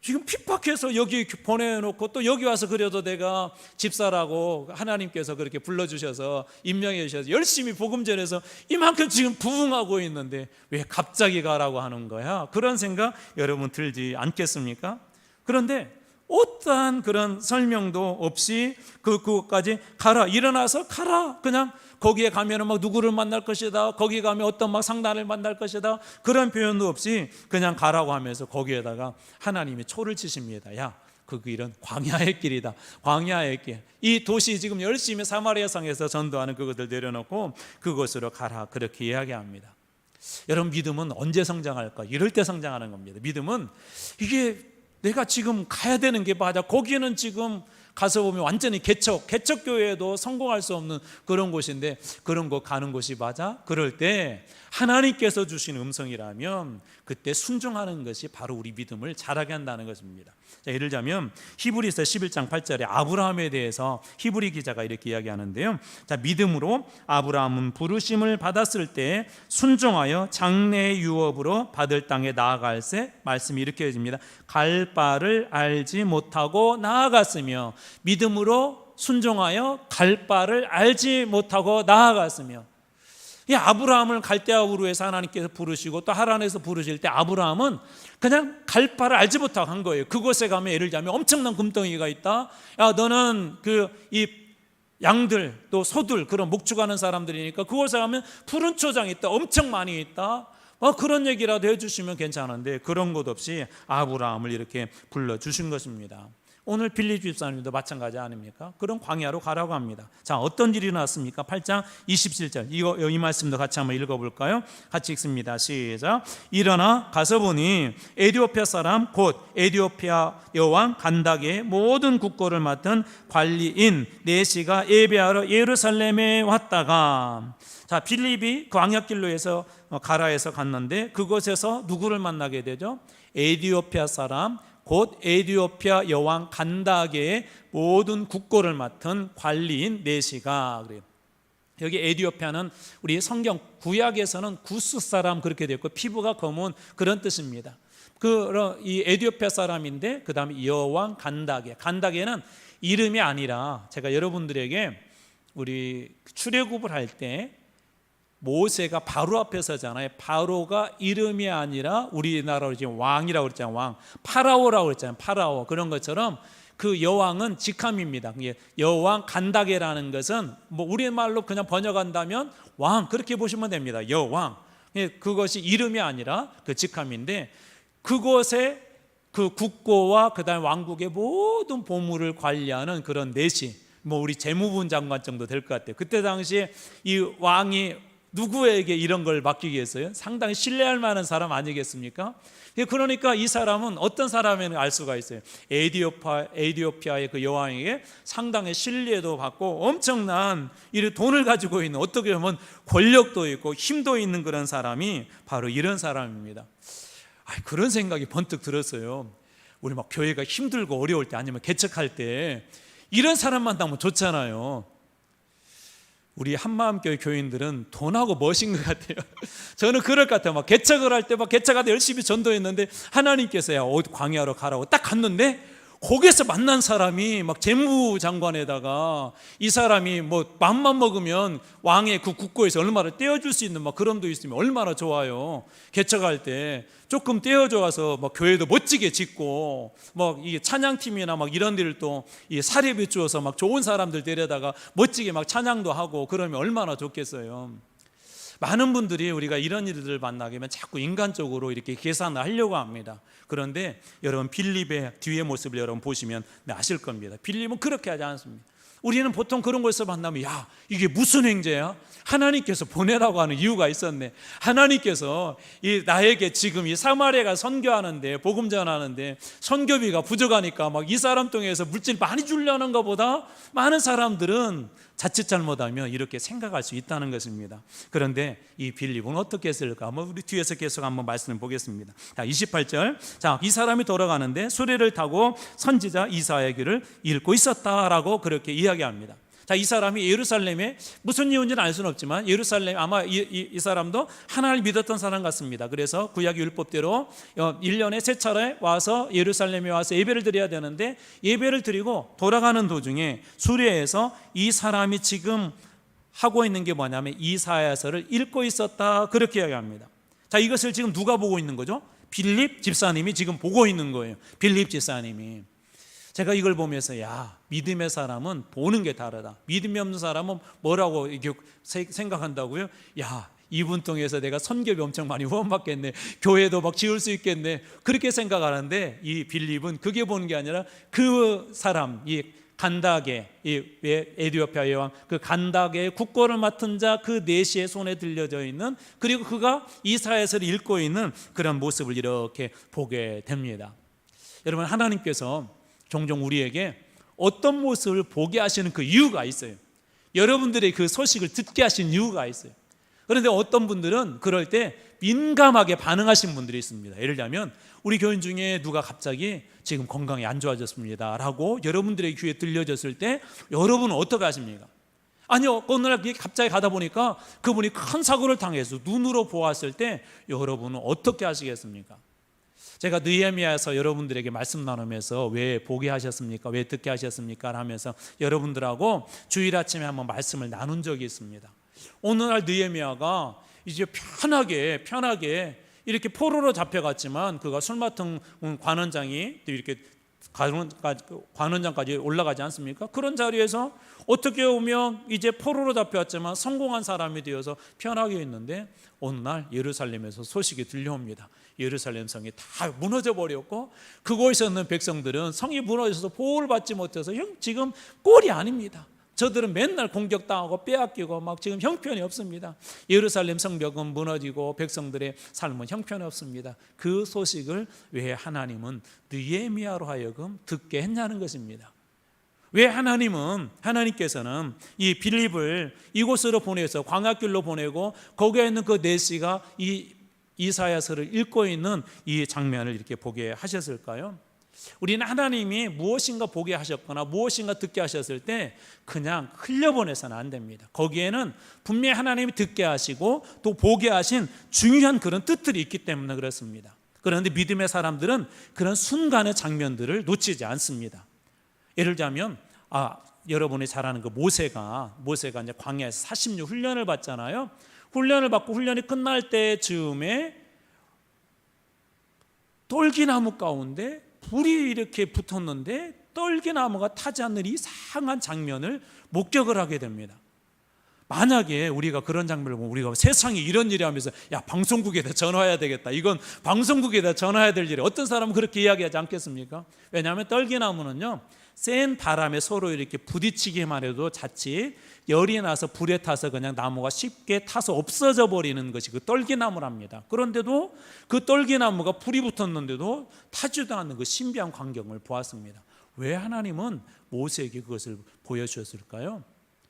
지금 핍박해서 여기 보내놓고 또 여기 와서 그래도 내가 집사라고 하나님께서 그렇게 불러주셔서 임명해 주셔서 열심히 복음 전해서 이만큼 지금 부흥하고 있는데 왜 갑자기 가라고 하는 거야? 그런 생각 여러분 들지 않겠습니까? 그런데 어떠한 그런 설명도 없이 그곳까지 가라, 일어나서 가라, 그냥 거기에 가면은 막 누구를 만날 것이다, 거기 가면 어떤 막 상단을 만날 것이다, 그런 표현도 없이 그냥 가라고 하면서 거기에다가 하나님이 초를 치십니다. 야, 그 길은 광야의 길이다. 광야의 길. 이 도시 지금 열심히 사마리아 성에서 전도하는 그것을 내려놓고 그곳으로 가라, 그렇게 이야기합니다. 여러분, 믿음은 언제 성장할까? 이럴 때 성장하는 겁니다. 믿음은 이게 내가 지금 가야 되는 게 맞아. 거기는 지금 가서 보면 완전히 개척교회에도 성공할 수 없는 그런 곳인데 그런 곳 가는 곳이 맞아? 그럴 때 하나님께서 주신 음성이라면 그때 순종하는 것이 바로 우리 믿음을 자라게 한다는 것입니다. 자, 예를 들자면 히브리서 11장 8절에 아브라함에 대해서 히브리 기자가 이렇게 이야기하는데요. 자, 믿음으로 아브라함은 부르심을 받았을 때 순종하여 장래의 유업으로 받을 땅에 나아갈새, 말씀이 이렇게 해집니다. 갈 바를 알지 못하고 나아갔으며, 믿음으로 순종하여 갈 바를 알지 못하고 나아갔으며, 이 아브라함을 갈대아우르 에서 하나님께서 부르시고 또 하란에서 부르실 때 아브라함은 그냥 갈 바를 알지 못하고 한 거예요. 그곳에 가면 예를 들자면 엄청난 금덩이가 있다. 야, 너는 이 양들 또 소들 그런 목축하는 사람들이니까 그곳에 가면 푸른 초장이 있다. 엄청 많이 있다. 그런 얘기라도 해주시면 괜찮은데 그런 것 없이 아브라함을 이렇게 불러주신 것입니다. 오늘 빌립 집사님도 마찬가지 아닙니까? 그런 광야로 가라고 합니다. 자, 어떤 일이 났습니까? 8장 27절 이 말씀도 같이 한번 읽어볼까요? 같이 읽습니다. 시작. 일어나 가서 보니 에디오피아 사람 곧 에디오피아 여왕 간닥의 모든 국고를 맡은 관리인 네시가 예배하러 예루살렘에 왔다가, 자, 빌립이 광야길로 해서 가라에서 갔는데 그곳에서 누구를 만나게 되죠? 에디오피아 사람 곧 에디오피아 여왕 간다게의 모든 국고를 맡은 관리인 네시가, 그래요. 여기 에디오피아는 우리 성경 구약에서는 구스 사람 그렇게 되어 있고 피부가 검은 그런 뜻입니다. 이 에디오피아 사람인데 그 다음에 여왕 간다게. 간다게는 이름이 아니라, 제가 여러분들에게 우리 출애굽을 할 때 모세가 바로 앞에 서잖아요. 바로가 이름이 아니라 우리나라로 지금 왕이라고 그랬잖아요. 왕. 파라오라고 그랬잖아요. 파라오. 그런 것처럼 그 여왕은 직함입니다. 여왕 간다게라는 것은 뭐 우리말로 그냥 번역한다면 왕, 그렇게 보시면 됩니다. 여왕. 그것이 이름이 아니라 그 직함인데 그곳에 그 국고와 그 다음에 왕국의 모든 보물을 관리하는 그런 내시, 뭐 우리 재무부 장관 정도 될 것 같아요. 그때 당시에 이 왕이 누구에게 이런 걸 맡기겠어요? 상당히 신뢰할 만한 사람 아니겠습니까? 그러니까 이 사람은 어떤 사람인지 알 수가 있어요. 에티오피아의 그 여왕에게 상당히 신뢰도 받고 엄청난 이 돈을 가지고 있는, 어떻게 보면 권력도 있고 힘도 있는 그런 사람이 바로 이런 사람입니다. 그런 생각이 번뜩 들었어요. 우리 막 교회가 힘들고 어려울 때, 아니면 개척할 때 이런 사람 만나면 좋잖아요. 우리 한마음교회 교인들은 돈하고 멋인 것 같아요. 저는 그럴 것 같아요. 막 개척을 할 때 막 개척할 때 열심히 전도했는데 하나님께서 야 어디 광야로 가라고 딱 갔는데 거기에서 만난 사람이 막 재무장관에다가 이 사람이 뭐 맘만 먹으면 왕의 그 국고에서 얼마를 떼어줄 수 있는 막 그런 도 있으면 얼마나 좋아요. 개척할 때 조금 떼어줘서 막 교회도 멋지게 짓고 막 이 찬양팀이나 막 이런 데를 또 이 사례비 주어서 막 좋은 사람들 데려다가 멋지게 막 찬양도 하고 그러면 얼마나 좋겠어요. 많은 분들이 우리가 이런 일들을 만나게 되면 자꾸 인간적으로 이렇게 계산을 하려고 합니다. 그런데 여러분 빌립의 뒤의 모습을 여러분 보시면 아실 겁니다. 빌립은 그렇게 하지 않습니다. 우리는 보통 그런 것을 만나면 야 이게 무슨 행제야? 하나님께서 보내라고 하는 이유가 있었네. 하나님께서 나에게 지금 이 사마리아가 선교하는데 복음 전하는데 선교비가 부족하니까 막 이 사람 통해서 물질 많이 주려는 것보다 많은 사람들은 자칫 잘못하면 이렇게 생각할 수 있다는 것입니다. 그런데 이 빌립은 어떻게 했을까? 우리 뒤에서 계속 한번 말씀을 보겠습니다. 자, 28절. 자, 이 사람이 돌아가는데 수레를 타고 선지자 이사야의 길을 읽고 있었다라고 그렇게 이야기합니다. 자, 이 사람이 예루살렘에 무슨 이유인지는 알 수는 없지만 예루살렘 아마 이 사람도 하나님을 믿었던 사람 같습니다. 그래서 구약 율법대로 1년에 3차례 와서 예루살렘에 와서 예배를 드려야 되는데 예배를 드리고 돌아가는 도중에 수레에서 이 사람이 지금 하고 있는 게 뭐냐면 이사야서를 읽고 있었다 그렇게 이야기합니다. 자, 이것을 지금 누가 보고 있는 거죠? 빌립 집사님이 지금 보고 있는 거예요. 빌립 집사님이. 제가 이걸 보면서 야 믿음의 사람은 보는 게 다르다. 믿음이 없는 사람은 뭐라고 생각한다고요? 야 이분 통해서 내가 선교비 엄청 많이 후원받겠네. 교회도 막 지을 수 있겠네. 그렇게 생각하는데 이 빌립은 그게 보는 게 아니라 그 사람 이 간다게 에티오피아 여왕 그 간다게의 국고를 맡은 자 그 내시의 손에 들려져 있는 그리고 그가 이사야서를 읽고 있는 그런 모습을 이렇게 보게 됩니다. 여러분 하나님께서 종종 우리에게 어떤 모습을 보게 하시는 그 이유가 있어요. 여러분들의 그 소식을 듣게 하신 이유가 있어요. 그런데 어떤 분들은 그럴 때 민감하게 반응하신 분들이 있습니다. 예를 들면 우리 교인 중에 누가 갑자기 지금 건강이 안 좋아졌습니다 라고 여러분들의 귀에 들려졌을 때 여러분은 어떻게 하십니까? 아니요, 어느 날 갑자기 가다 보니까 그분이 큰 사고를 당해서 눈으로 보았을 때 여러분은 어떻게 하시겠습니까? 제가 느헤미야에서 여러분들에게 말씀 나누면서 왜 보게 하셨습니까? 왜 듣게 하셨습니까? 하면서 여러분들하고 주일 아침에 한번 말씀을 나눈 적이 있습니다. 어느 날 느헤미야가 이제 편하게 이렇게 포로로 잡혀갔지만 그가 술 맡은 관원장이 이렇게 관원장까지 올라가지 않습니까? 그런 자리에서 어떻게 보면 이제 포로로 잡혀왔지만 성공한 사람이 되어서 편하게 있는데 어느 날 예루살렘에서 소식이 들려옵니다. 예루살렘 성이 다 무너져 버렸고 그곳에 있는 백성들은 성이 무너져서 보호를 받지 못해서 지금 꼴이 아닙니다. 저들은 맨날 공격당하고 빼앗기고 막 지금 형편이 없습니다. 예루살렘 성벽은 무너지고 백성들의 삶은 형편이 없습니다. 그 소식을 왜 하나님은 느헤미야로 하여금 듣게 했냐는 것입니다. 왜 하나님께서는 이 빌립을 이곳으로 보내서 광야길로 보내고 거기에 있는 그 내시가 이 이사야서를 읽고 있는 이 장면을 이렇게 보게 하셨을까요? 우리는 하나님이 무엇인가 보게 하셨거나 무엇인가 듣게 하셨을 때 그냥 흘려보내서는 안 됩니다. 거기에는 분명히 하나님이 듣게 하시고 또 보게 하신 중요한 그런 뜻들이 있기 때문에 그렇습니다. 그런데 믿음의 사람들은 그런 순간의 장면들을 놓치지 않습니다. 예를 들자면 여러분이 잘 아는 그 모세가 이제 광야에서 40년 훈련을 받잖아요. 훈련을 받고 훈련이 끝날 때쯤에 떨기나무 가운데 불이 이렇게 붙었는데 떨기나무가 타지 않는 이상한 장면을 목격을 하게 됩니다. 만약에 우리가 그런 장면을 보면 우리가 세상에 이런 일이 하면서 야 방송국에다 전화해야 되겠다. 이건 방송국에다 전화해야 될 일이 어떤 사람은 그렇게 이야기하지 않겠습니까? 왜냐하면 떨기나무는요 센 바람에 서로 이렇게 부딪히기만 해도 자칫 열이 나서 불에 타서 그냥 나무가 쉽게 타서 없어져 버리는 것이 그 떨기나무랍니다. 그런데도 그 떨기나무가 불이 붙었는데도 타지도 않는 그 신비한 광경을 보았습니다. 왜 하나님은 모세에게 그것을 보여주셨을까요?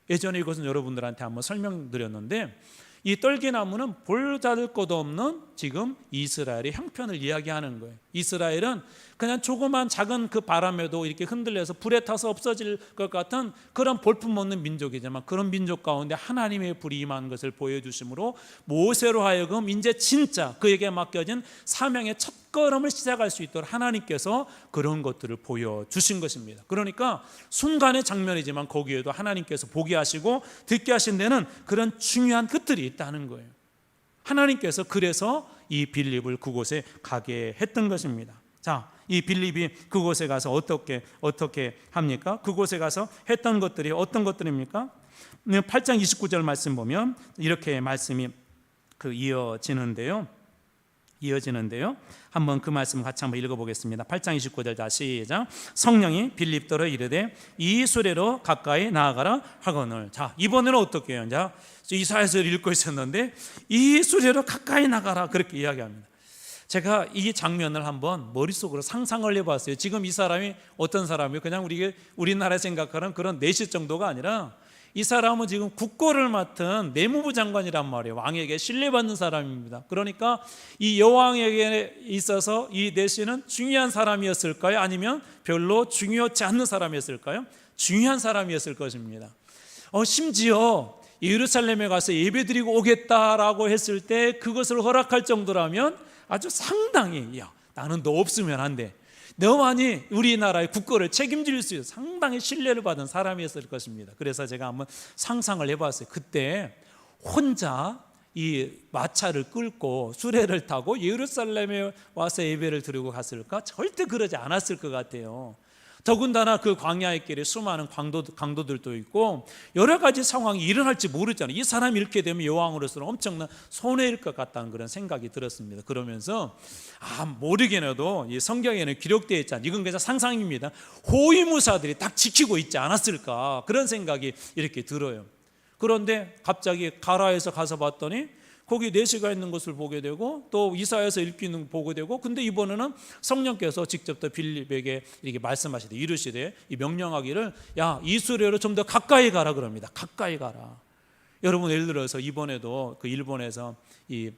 예전에 이것은 여러분들한테 한번 설명드렸는데, 이 떨기나무는 볼잡을 것도 없는 지금 이스라엘의 형편을 이야기하는 거예요. 이스라엘은 그냥 조그만 작은 그 바람에도 이렇게 흔들려서 불에 타서 없어질 것 같은 그런 볼품없는 민족이지만, 그런 민족 가운데 하나님의 불이 임한 것을 보여주심으로 모세로 하여금 이제 진짜 그에게 맡겨진 사명의 첫걸음을 시작할 수 있도록 하나님께서 그런 것들을 보여주신 것입니다. 그러니까 순간의 장면이지만 거기에도 하나님께서 보게 하시고 듣게 하신 데는 그런 중요한 것들이 있다는 거예요. 하나님께서 그래서 이 빌립을 그곳에 가게 했던 것입니다. 자, 이 빌립이 그곳에 가서 어떻게 합니까? 그곳에 가서 했던 것들이 어떤 것들입니까? 8장 29절 말씀 보면 이렇게 말씀이 이어지는데요. 한번 그 말씀 같이 한번 읽어보겠습니다. 8장 29절 다시 시작. 성령이 빌립더러 이르되 이 수레로 가까이 나아가라 하거늘. 자, 이번에는 어떻게 해요? 자, 이사야서를 읽고 있었는데 이 수레로 가까이 나가라 그렇게 이야기합니다. 제가 이 장면을 한번 머릿속으로 상상을 해봤어요. 지금 이 사람이 어떤 사람이에요? 그냥 우리나라 생각하는 그런 내시 정도가 아니라 이 사람은 지금 국고를 맡은 내무부 장관이란 말이에요. 왕에게 신뢰받는 사람입니다. 그러니까 이 여왕에게 있어서 이 내시는 중요한 사람이었을까요? 아니면 별로 중요치 않는 사람이었을까요? 중요한 사람이었을 것입니다. 심지어 예루살렘에 가서 예배드리고 오겠다라고 했을 때 그것을 허락할 정도라면 아주 상당히 나는 너 없으면 안 돼. 너만이 우리나라의 국거를 책임질 수 있어. 상당히 신뢰를 받은 사람이었을 것입니다. 그래서 제가 한번 상상을 해봤어요. 그때 혼자 이 마차를 끌고 수레를 타고 예루살렘에 와서 예배를 드리고 갔을까? 절대 그러지 않았을 것 같아요. 더군다나 그 광야의 길에 수많은 강도들도 있고 여러 가지 상황이 일어날지 모르잖아요. 이 사람이 이렇게 되면 여왕으로서는 엄청난 손해일 것 같다는 그런 생각이 들었습니다. 그러면서 모르겠어도 이 성경에는 기록되어 있잖아요. 이건 그냥 상상입니다. 호위무사들이 딱 지키고 있지 않았을까 그런 생각이 이렇게 들어요. 그런데 갑자기 가라에서 가서 봤더니 거기 내시가 있는 것을 보게 되고 또 이사야서 읽기는 보게 되고, 근데 이번에는 성령께서 직접 또 빌립에게 이렇게 말씀하시되 이르시되 이 명령하기를 이 수레로 좀 더 가까이 가라 그럽니다. 가까이 가라. 여러분 예를 들어서 이번에도 그 일본에서 이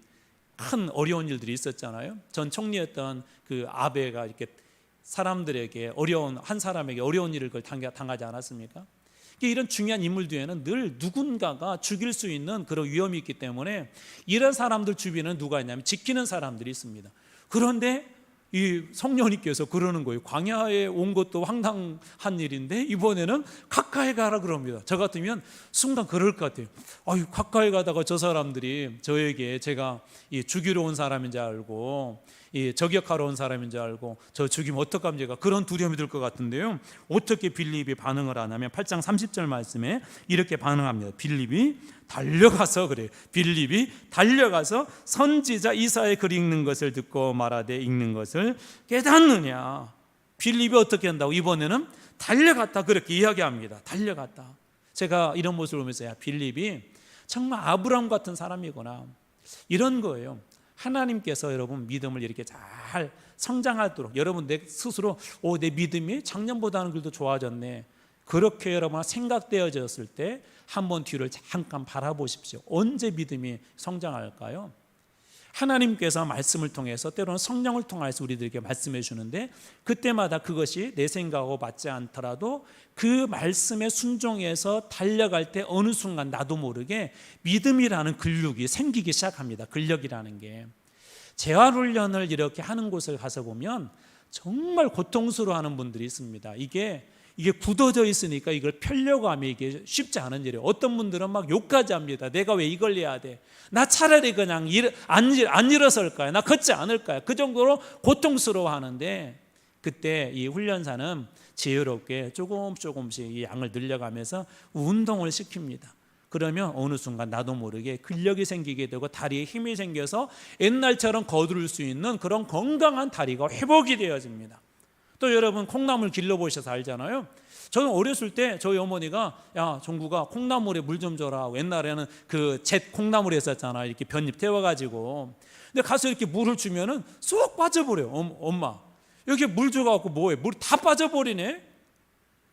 큰 어려운 일들이 있었잖아요. 전 총리였던 그 아베가 이렇게 사람들에게 한 사람에게 어려운 일을 당하지 않았습니까? 이런 중요한 인물 뒤에는 늘 누군가가 죽일 수 있는 그런 위험이 있기 때문에 이런 사람들 주변에는 누가 있냐면 지키는 사람들이 있습니다. 그런데 이 성령님께서 그러는 거예요. 광야에 온 것도 황당한 일인데 이번에는 가까이 가라 그럽니다. 저 같으면 순간 그럴 것 같아요. 가까이 가다가 저 사람들이 저에게 제가 죽이러 온 사람인 줄 알고 저격하러 온 사람인 줄 알고 저 죽이면 어떡하면 제가 그런 두려움이 들 것 같은데요. 어떻게 빌립이 반응을 하냐면 8장 30절 말씀에 이렇게 반응합니다. 빌립이 달려가서 선지자 이사야의 글 읽는 것을 듣고 말하되 읽는 것을 깨닫느냐. 빌립이 어떻게 한다고? 이번에는 달려갔다 그렇게 이야기합니다. 달려갔다. 제가 이런 모습을 보면서 빌립이 정말 아브라함 같은 사람이구나 이런 거예요. 하나님께서 여러분 믿음을 이렇게 잘 성장하도록 여러분 내 스스로 내 믿음이 작년보다는 그래도 좋아졌네 그렇게 여러분 생각되어졌을 때 한번 뒤를 잠깐 바라보십시오. 언제 믿음이 성장할까요? 하나님께서 말씀을 통해서 때로는 성령을 통해서 우리들에게 말씀해 주는데 그때마다 그것이 내 생각하고 맞지 않더라도 그 말씀에 순종해서 달려갈 때 어느 순간 나도 모르게 믿음이라는 근육이 생기기 시작합니다. 근력이라는 게. 재활훈련을 이렇게 하는 곳을 가서 보면 정말 고통스러워하는 분들이 있습니다. 이게 굳어져 있으니까 이걸 펴려고 하면 이게 쉽지 않은 일이에요. 어떤 분들은 막 욕까지 합니다. 내가 왜 이걸 해야 돼? 나 차라리 그냥 안 일어설까요? 나 걷지 않을까요? 그 정도로 고통스러워하는데 그때 이 훈련사는 지혜롭게 조금씩 이 양을 늘려가면서 운동을 시킵니다. 그러면 어느 순간 나도 모르게 근력이 생기게 되고 다리에 힘이 생겨서 옛날처럼 거두를 수 있는 그런 건강한 다리가 회복이 되어집니다. 또 여러분 콩나물 길러보셔서 알잖아요. 저는 어렸을 때 저희 어머니가 야 종구가 콩나물에 물 좀 줘라. 옛날에는 그 잿 콩나물이 있었잖아. 이렇게 볏잎 태워가지고. 근데 가서 이렇게 물을 주면은 쏙 빠져버려요. 엄마 이렇게 물 줘갖고 뭐해? 물이 다 빠져버리네.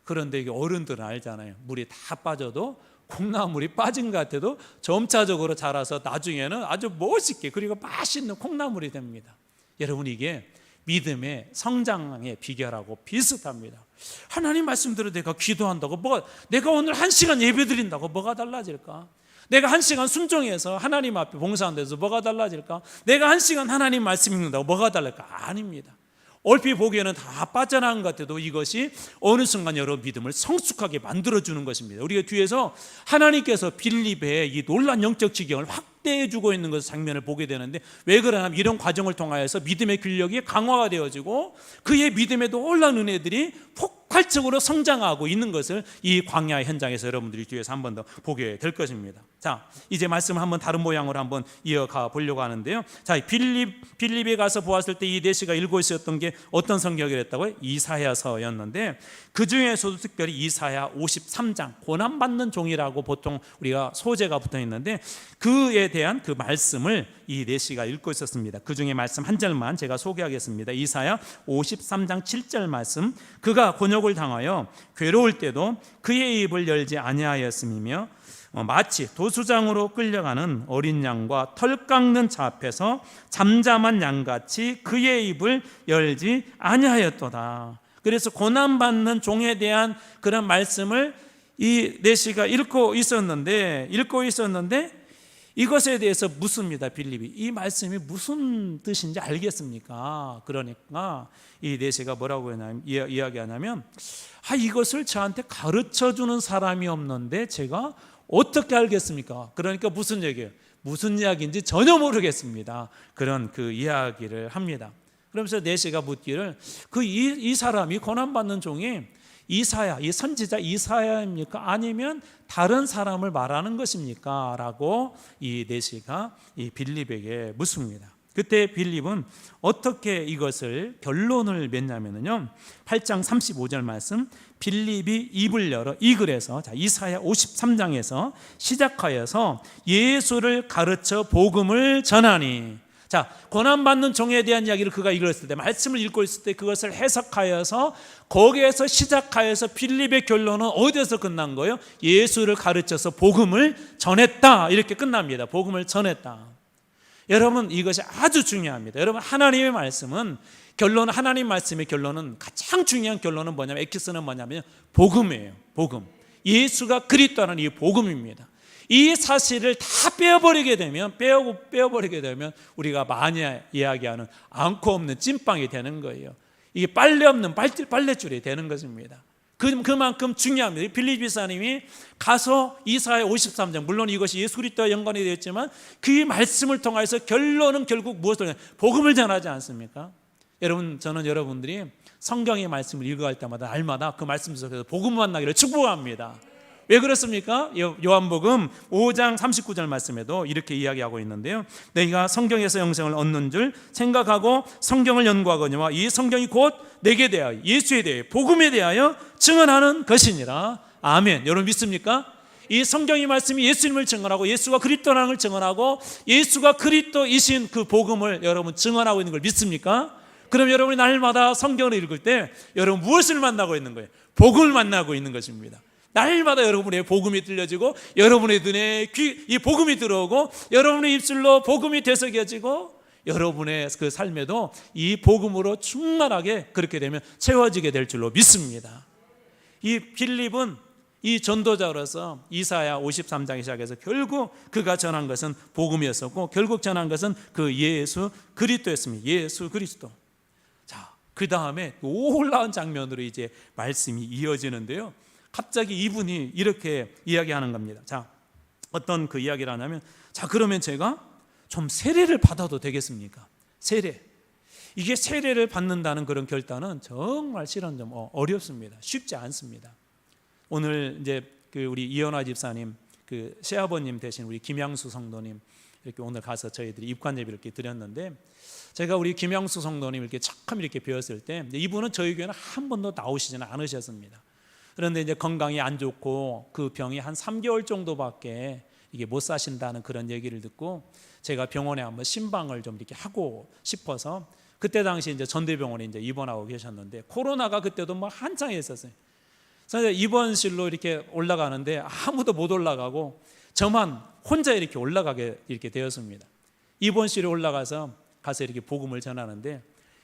그런데 이게 어른들은 알잖아요. 물이 다 빠져도 콩나물이 빠진 것 같아도 점차적으로 자라서 나중에는 아주 멋있게 그리고 맛있는 콩나물이 됩니다. 여러분 이게 믿음의 성장의 비결하고 비슷합니다. 하나님 말씀대로 내가 기도한다고 내가 오늘 1시간 예배 드린다고 뭐가 달라질까? 내가 1시간 순종해서 하나님 앞에 봉사한 데서 뭐가 달라질까? 내가 1시간 하나님 말씀 읽는다고 뭐가 달라질까? 아닙니다. 얼핏 보기에는 다 빠져나간 것 같아도 이것이 어느 순간 여러분 믿음을 성숙하게 만들어주는 것입니다. 우리가 뒤에서 하나님께서 빌립의 이 놀란 영적 지경을 확대해주고 있는 것을 장면을 보게 되는데 왜 그러냐면 이런 과정을 통하여서 믿음의 근력이 강화가 되어지고 그의 믿음에 놀란 은혜들이 폭발적으로 성장하고 있는 것을 이 광야 현장에서 여러분들이 뒤에서 한 번 더 보게 될 것입니다. 자, 이제 말씀을 한번 다른 모양으로 한번 이어가 보려고 하는데요. 자, 빌립에 가서 보았을 때 이 내시가 읽고 있었던 게 어떤 성경이랬다고요? 이사야서였는데 그 중에서도 특별히 이사야 53장 고난받는 종이라고 보통 우리가 소재가 붙어 있는데 그에 대한 그 말씀을 이 내시가 읽고 있었습니다. 그 중에 말씀 한 절만 제가 소개하겠습니다. 이사야 53장 7절 말씀. 그가 곤욕을 당하여 괴로울 때도 그의 입을 열지 아니하였음이며 마치 도수장으로 끌려가는 어린 양과 털 깎는 자 앞에서 잠잠한 양같이 그의 입을 열지 아니하였도다. 그래서 고난받는 종에 대한 그런 말씀을 이 내시가 읽고 있었는데 이것에 대해서 묻습니다. 빌립이 이 말씀이 무슨 뜻인지 알겠습니까? 그러니까 이 내시가 뭐라고 이야기하냐면 이것을 저한테 가르쳐주는 사람이 없는데 제가 어떻게 알겠습니까? 그러니까 무슨 얘기예요? 무슨 이야기인지 전혀 모르겠습니다. 그런 그 이야기를 합니다. 그러면서 내시가 묻기를 이 사람이 고난받는 종이 이사야, 이 선지자 이사야입니까? 아니면 다른 사람을 말하는 것입니까? 라고 이 내시가 이 빌립에게 묻습니다. 그때 빌립은 어떻게 이것을 결론을 맺냐면요 8장 35절 말씀 빌립이 입을 열어 이 글에서 이사야 53장에서 시작하여서 예수를 가르쳐 복음을 전하니 고난받는 종에 대한 이야기를 그가 읽었을 때 말씀을 읽고 있을 때 그것을 해석하여서 거기에서 시작하여서 빌립의 결론은 어디에서 끝난 거예요? 예수를 가르쳐서 복음을 전했다 이렇게 끝납니다. 복음을 전했다. 여러분 이것이 아주 중요합니다. 여러분 하나님의 말씀은 하나님 말씀의 결론은 가장 중요한 결론은 뭐냐면 에키스는 뭐냐면 복음이에요. 복음. 예수가 그리스도라는 이 복음입니다. 이 사실을 다 빼어버리게 되면 우리가 많이 이야기하는 않고 없는 찐빵이 되는 거예요. 이게 빨래 없는 빨래줄이 되는 것입니다. 그만큼 중요합니다. 빌립 지사님이 가서 이사야 53장 물론 이것이 예수 그리스도와 연관이 되었지만 그 말씀을 통해서 결론은 결국 무엇을 복음을 전하지 않습니까? 여러분 저는 여러분들이 성경의 말씀을 읽어갈 때마다 날마다 그 말씀 속에서 복음 만나기를 축복합니다. 왜 그렇습니까? 요한복음 5장 39절 말씀에도 이렇게 이야기하고 있는데요. 내가 성경에서 영생을 얻는 줄 생각하고 성경을 연구하거니와 이 성경이 곧 내게 대하여 예수에 대해 복음에 대하여 증언하는 것이니라. 아멘. 여러분 믿습니까? 이 성경의 말씀이 예수님을 증언하고 예수가 그리스도라는 걸 증언하고 예수가 그리스도이신 그 복음을 여러분 증언하고 있는 걸 믿습니까? 그럼 여러분이 날마다 성경을 읽을 때 여러분 무엇을 만나고 있는 거예요? 복음을 만나고 있는 것입니다. 날마다 여러분의 복음이 들려지고 여러분의 눈에 이 복음이 들어오고 여러분의 입술로 복음이 되새겨지고 여러분의 그 삶에도 이 복음으로 충만하게 그렇게 되면 채워지게 될 줄로 믿습니다. 이 빌립은 이 전도자로서 이사야 53장에 시작해서 결국 그가 전한 것은 복음이었었고 결국 전한 것은 그 예수 그리스도였습니다. 예수 그리스도. 자, 그 다음에 놀라운 장면으로 이제 말씀이 이어지는데요. 갑자기 이분이 이렇게 이야기하는 겁니다. 자, 어떤 그 이야기를 하냐면 그러면 제가 좀 세례를 받아도 되겠습니까? 세례. 이게 세례를 받는다는 그런 결단은 정말 실은 좀 어렵습니다. 쉽지 않습니다. 오늘 이제 그 우리 이현화 집사님, 그 시아버님 대신 우리 김양수 성도님 이렇게 오늘 가서 저희들이 입관 예배를 이렇게 드렸는데, 제가 우리 김양수 성도님 이렇게 처음 이렇게 배웠을 때 이분은 저희 교회는 한 번도 나오시지는 않으셨습니다. 그런데 이제 건강이 안 좋고 그 병이 한 3개월 정도밖에 이게 못 사신다는 그런 얘기를 듣고 제가 병원에 한번 신방을 좀 이렇게 하고 싶어서, 그때 당시 이제 전대병원에 이제 입원하고 계셨는데 코로나가 그때도 뭐 한창 있었어요. 그래서 입원실로 이렇게 올라가는데 아무도 못 올라가고 저만 혼자 이렇게 올라가게 이렇게 되었습니다. 입원실에 올라가서 이렇게 복음을 전하는데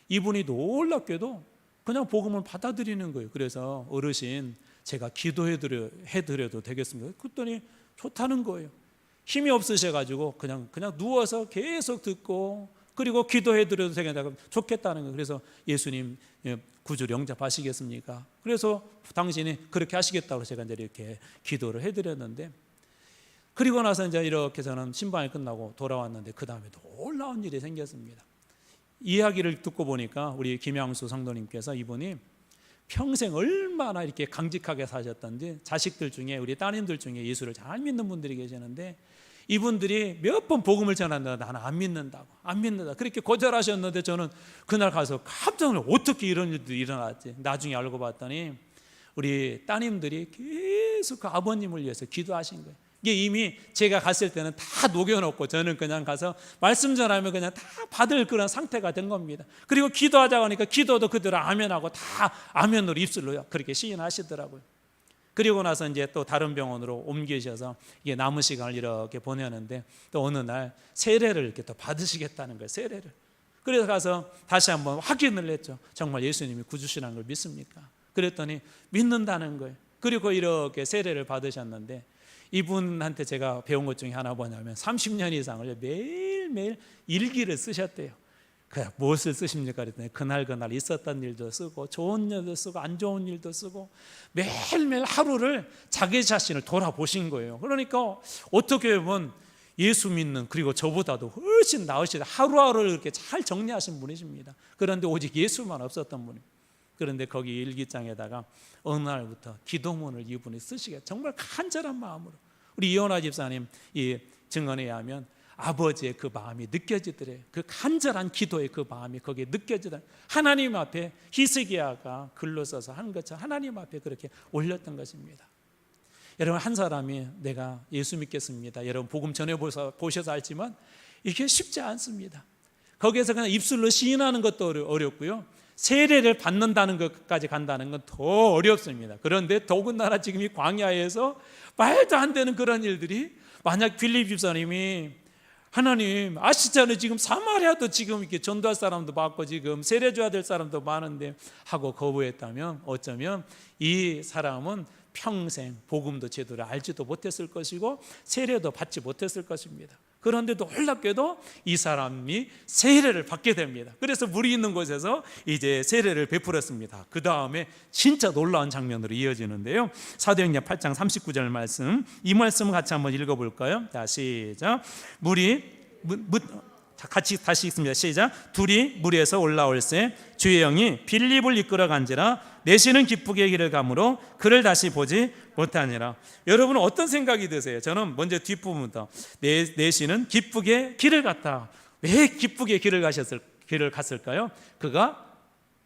이분이 놀랍게도 그냥 복음을 받아들이는 거예요. 그래서 어르신 제가 기도해드려도 되겠습니까? 그랬더니 좋다는 거예요. 힘이 없으셔가지고 그냥 누워서 계속 듣고, 그리고 기도해드려도 좋겠다는 거예요. 그래서 예수님 구주를 영접하시겠습니까? 그래서 당신이 그렇게 하시겠다고 제가 이제 이렇게 기도를 해드렸는데, 그리고 나서 이제 이렇게 저는 신방이 끝나고 돌아왔는데 그 다음에 놀라운 일이 생겼습니다. 이야기를 듣고 보니까 우리 김양수 성도님께서 이분이 평생 얼마나 이렇게 강직하게 사셨던지, 자식들 중에 우리 따님들 중에 예수를 잘 믿는 분들이 계시는데 이분들이 몇 번 복음을 전한다, 나는 안 믿는다 그렇게 거절하셨는데, 저는 그날 가서 깜짝 놀라, 어떻게 이런 일도 일어났지. 나중에 알고 봤더니 우리 따님들이 계속 그 아버님을 위해서 기도하신 거예요. 이게 이미 제가 갔을 때는 다 녹여놓고 저는 그냥 가서 말씀 전하면 그냥 다 받을 그런 상태가 된 겁니다. 그리고 기도하자고 하니까 기도도 그대로 아멘하고 다 아멘으로 입술로 그렇게 시인하시더라고요. 그리고 나서 이제 또 다른 병원으로 옮기셔서 이게 남은 시간을 이렇게 보내는데, 또 어느 날 세례를 이렇게 또 받으시겠다는 거예요. 세례를. 그래서 가서 다시 한번 확인을 했죠. 정말 예수님이 구주시라는 걸 믿습니까? 그랬더니 믿는다는 거예요. 그리고 이렇게 세례를 받으셨는데, 이분한테 제가 배운 것 중에 하나 뭐냐면 30년 이상을 매일매일 일기를 쓰셨대요. 무엇을 쓰십니까? 그랬더니 그날 있었던 일도 쓰고 좋은 일도 쓰고 안 좋은 일도 쓰고 매일매일 하루를 자기 자신을 돌아보신 거예요. 그러니까 어떻게 보면 예수 믿는, 그리고 저보다도 훨씬 나으시다, 하루하루를 이렇게 잘 정리하신 분이십니다. 그런데 오직 예수만 없었던 분이에요. 그런데 거기 일기장에다가 어느 날부터 기도문을 이분이 쓰시게, 정말 간절한 마음으로, 우리 이현아 집사님 이 증언에 의하면 아버지의 그 마음이 느껴지더래요. 그 간절한 기도의 그 마음이 거기에 느껴지더래요. 하나님 앞에 히스기야가 글로 써서 한 것처럼 하나님 앞에 그렇게 올렸던 것입니다. 여러분, 한 사람이 내가 예수 믿겠습니다, 여러분 복음 전해보셔서 알지만 이게 쉽지 않습니다. 거기에서 그냥 입술로 시인하는 것도 어렵고요, 세례를 받는다는 것까지 간다는 건 더 어렵습니다. 그런데 더군다나 지금 이 광야에서 말도 안 되는 그런 일들이, 만약 빌립 집사님이 하나님 아시잖아요, 지금 사마리아도 지금 이렇게 전도할 사람도 많고 지금 세례 줘야 될 사람도 많은데 하고 거부했다면, 어쩌면 이 사람은 평생 복음도 제대로 알지도 못했을 것이고 세례도 받지 못했을 것입니다. 그런데 놀랍게도 이 사람이 세례를 받게 됩니다. 그래서 물이 있는 곳에서 이제 세례를 베풀었습니다. 그 다음에 진짜 놀라운 장면으로 이어지는데요, 사도행전 8장 39절 말씀, 이 말씀 같이 한번 읽어볼까요? 자, 시작. 같이 다시 읽습니다. 시작. 둘이 물에서 올라올새 주의 영이 빌립을 이끌어 간지라 내시는 기쁘게 길을 가므로 그를 다시 보지 못하니라. 여러분은 어떤 생각이 드세요? 저는 먼저 뒷부분부터 내시는 기쁘게 길을 갔다. 왜 기쁘게 길을 갔을까요? 그가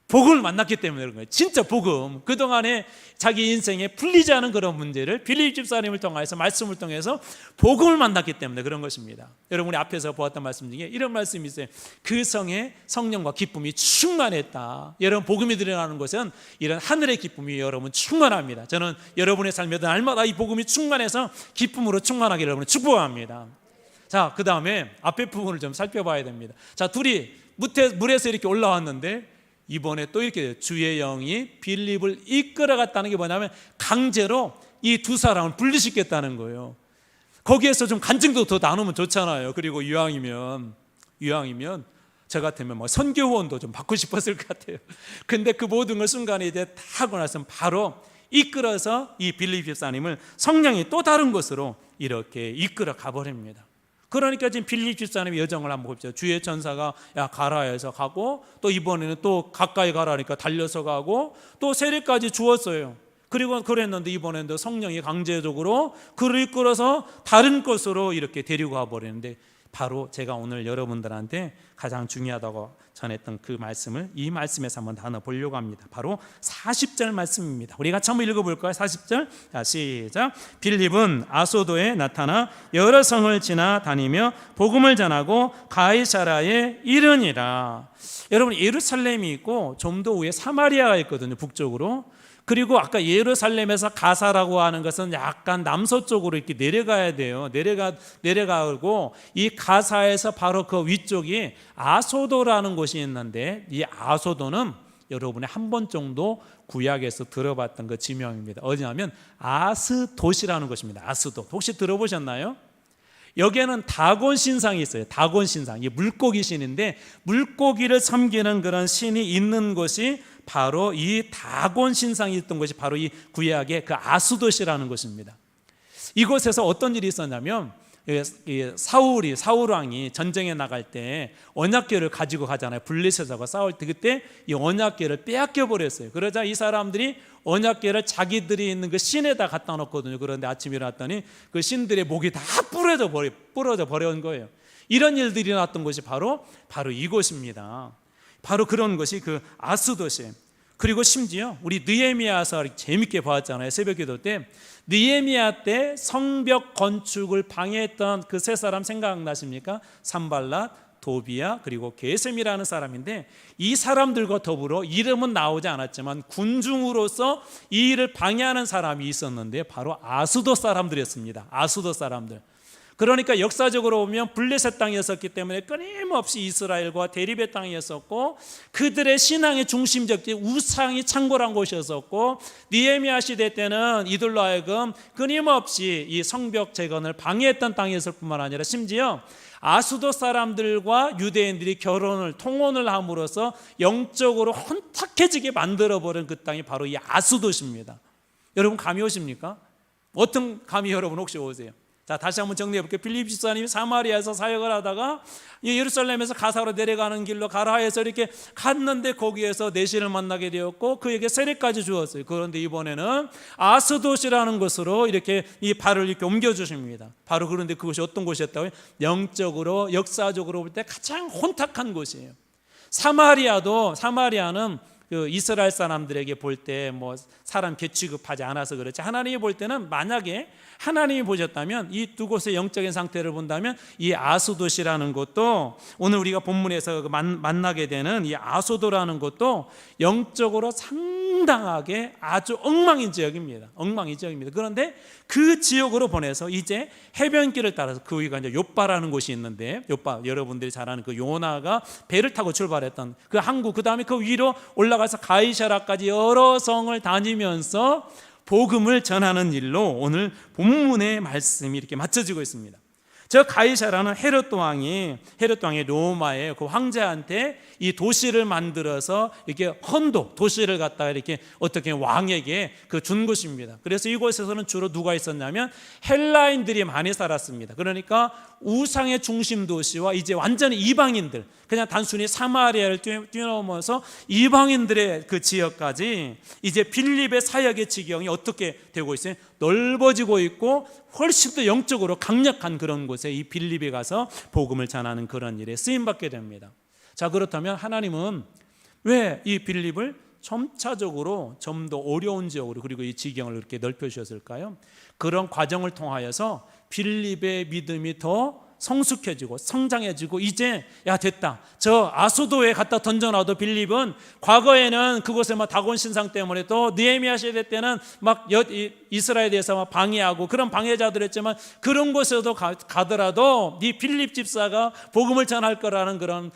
복음을 만났기 때문에 그런 거예요. 진짜 복음, 그동안에 자기 인생에 풀리지 않은 그런 문제를 빌립 집사님을 통해서, 말씀을 통해서 복음을 만났기 때문에 그런 것입니다. 여러분이 앞에서 보았던 말씀 중에 이런 말씀이 있어요. 그 성에 성령과 기쁨이 충만했다. 여러분, 복음이 드러나는 것은 이런 하늘의 기쁨이 여러분 충만합니다. 저는 여러분의 삶에 날마다 이 복음이 충만해서 기쁨으로 충만하게 여러분을 축복합니다. 자, 그 다음에 앞에 부분을 좀 살펴봐야 됩니다. 자, 둘이 물에서 이렇게 올라왔는데 이번에 또 이렇게 주의 영이 빌립을 이끌어갔다는 게 뭐냐면 강제로 이 두 사람을 분리시켰다는 거예요. 거기에서 좀 간증도 더 나누면 좋잖아요. 그리고 이왕이면 저 같으면 뭐 선교 후원도 좀 받고 싶었을 것 같아요. 근데 그 모든 걸 순간에 이제 다 하고 나서 바로 이끌어서 이 빌립 집사님을 성령이 또 다른 곳으로 이렇게 이끌어 가버립니다. 그러니까 지금 빌립 집사님의 여정을 한번 봅시다. 주의 전사가 야 가라 해서 가고, 또 이번에는 또 가까이 가라니까 달려서 가고, 또 세례까지 주었어요. 그리고 그랬는데 이번에는 또 성령이 강제적으로 그를 이끌어서 다른 곳으로 이렇게 데리고 가버리는데, 바로 제가 오늘 여러분들한테 가장 중요하다고 전했던 그 말씀을 이 말씀에서 한번 나눠 보려고 합니다. 바로 40절 말씀입니다. 우리가 같이 한번 읽어볼까요? 40절. 자, 시작. 빌립은 아소도에 나타나 여러 성을 지나다니며 복음을 전하고 가이사라에 이르니라. 여러분, 예루살렘이 있고 좀 더 위에 사마리아가 있거든요, 북쪽으로. 그리고 아까 예루살렘에서 가사라고 하는 것은 약간 남서쪽으로 이렇게 내려가야 돼요. 내려가고 이 가사에서 바로 그 위쪽이 아소도라는 곳이 있는데, 이 아소도는 여러분이 한 번 정도 구약에서 들어봤던 그 지명입니다. 어디냐면 아스돗이라는 곳입니다. 아스돗. 혹시 들어보셨나요? 여기에는 다곤 신상이 있어요. 다곤 신상. 이 물고기 신인데, 물고기를 섬기는 그런 신이 있는 곳이 바로 이 다곤 신상이 있던 것이 바로 이 구약의 그 아스돗이라는 곳입니다. 이곳에서 어떤 일이 있었냐면, 사울 왕이 전쟁에 나갈 때 언약궤를 가지고 가잖아요. 블레셋하고 싸울 때 그때 이 언약궤를 빼앗겨 버렸어요. 그러자 이 사람들이 언약궤를 자기들이 있는 그 신에다 갖다 놓거든요. 그런데 아침에 일어났더니 그 신들의 목이 다 부러져 버린 거예요. 이런 일들이 일어났던 곳이 바로 이곳입니다. 바로 그런 것이 그 아스돗이에요. 그리고 심지어 우리 느헤미야서 재밌게 봤잖아요. 새벽기도 때 느헤미야 때 성벽 건축을 방해했던 그 세 사람 생각나십니까? 산발랏, 도비야, 그리고 게셈이라는 사람인데, 이 사람들과 더불어 이름은 나오지 않았지만 군중으로서 이 일을 방해하는 사람이 있었는데 바로 아스돗 사람들이었습니다. 아스돗 사람들. 그러니까 역사적으로 보면 블레셋 땅이었기 때문에 끊임없이 이스라엘과 대립의 땅이었었고, 그들의 신앙의 중심적지 우상이 창궐한 곳이었었고, 느헤미야 시대 때는 이들로 하여금 끊임없이 이 성벽 재건을 방해했던 땅이었을 뿐만 아니라 심지어 아스돗 사람들과 유대인들이 통혼을 함으로써 영적으로 혼탁해지게 만들어버린 그 땅이 바로 이 아스돗입니다. 여러분 감이 오십니까? 어떤 감이 여러분 혹시 오세요? 자, 다시 한번 정리해 볼게요. 빌립 집사님이 사마리아에서 사역을 하다가 예루살렘에서 가사로 내려가는 길로 가라에서 이렇게 갔는데 거기에서 내시를 만나게 되었고 그에게 세례까지 주었어요. 그런데 이번에는 아스돗이라는 곳으로 이렇게 이 발을 이렇게 옮겨 주십니다. 바로 그런데 그곳이 어떤 곳이었다고요? 영적으로 역사적으로 볼 때 가장 혼탁한 곳이에요. 사마리아는 그 이스라엘 사람들에게 볼 때 뭐 사람 개취급하지 않아서 그렇지, 하나님이 볼 때는 만약에 하나님이 보셨다면 이 두 곳의 영적인 상태를 본다면 이 아스돗이라는 곳도 오늘 우리가 본문에서 만나게 되는 이 아소도라는 곳도 영적으로 상당하게 아주 엉망인 지역입니다. 그런데 그 지역으로 보내서 이제 해변길을 따라서 그 위가 이제 욥바라는 곳이 있는데, 욥바 여러분들이 잘 아는 그 요나가 배를 타고 출발했던 그 항구, 그 다음에 그 위로 올라가서 가이사라까지 여러 성을 다니면서 복음을 전하는 일로 오늘 본문의 말씀이 이렇게 맞춰지고 있습니다. 저 가이사라는 헤롯 왕이 로마의 그 황제한테 이 도시를 만들어서 이렇게 도시를 갖다가 이렇게 어떻게 왕에게 그 준 곳입니다. 그래서 이곳에서는 주로 누가 있었냐면 헬라인들이 많이 살았습니다. 그러니까 우상의 중심 도시와 이제 완전히 이방인들, 그냥 단순히 사마리아를 뛰어넘어서 이방인들의 그 지역까지 이제 빌립의 사역의 지경이 어떻게 되고 있어요? 넓어지고 있고 훨씬 더 영적으로 강력한 그런 곳에 이 빌립에 가서 복음을 전하는 그런 일에 쓰임받게 됩니다. 자, 그렇다면 하나님은 왜 이 빌립을 점차적으로 좀 더 어려운 지역으로 그리고 이 지경을 그렇게 넓혀주셨을까요? 그런 과정을 통하여서 빌립의 믿음이 더 성숙해지고 성장해지고 이제 야 됐다, 저 아소도에 갖다 던져놔도 빌립은 과거에는 그곳에 막 다곤 신상 때문에 또 느헤미야 시대 때는 막 이스라엘에 대해서 막 방해하고 그런 방해자들이었지만 그런 곳에도 가더라도 이 빌립 집사가 복음을 전할 거라는 그런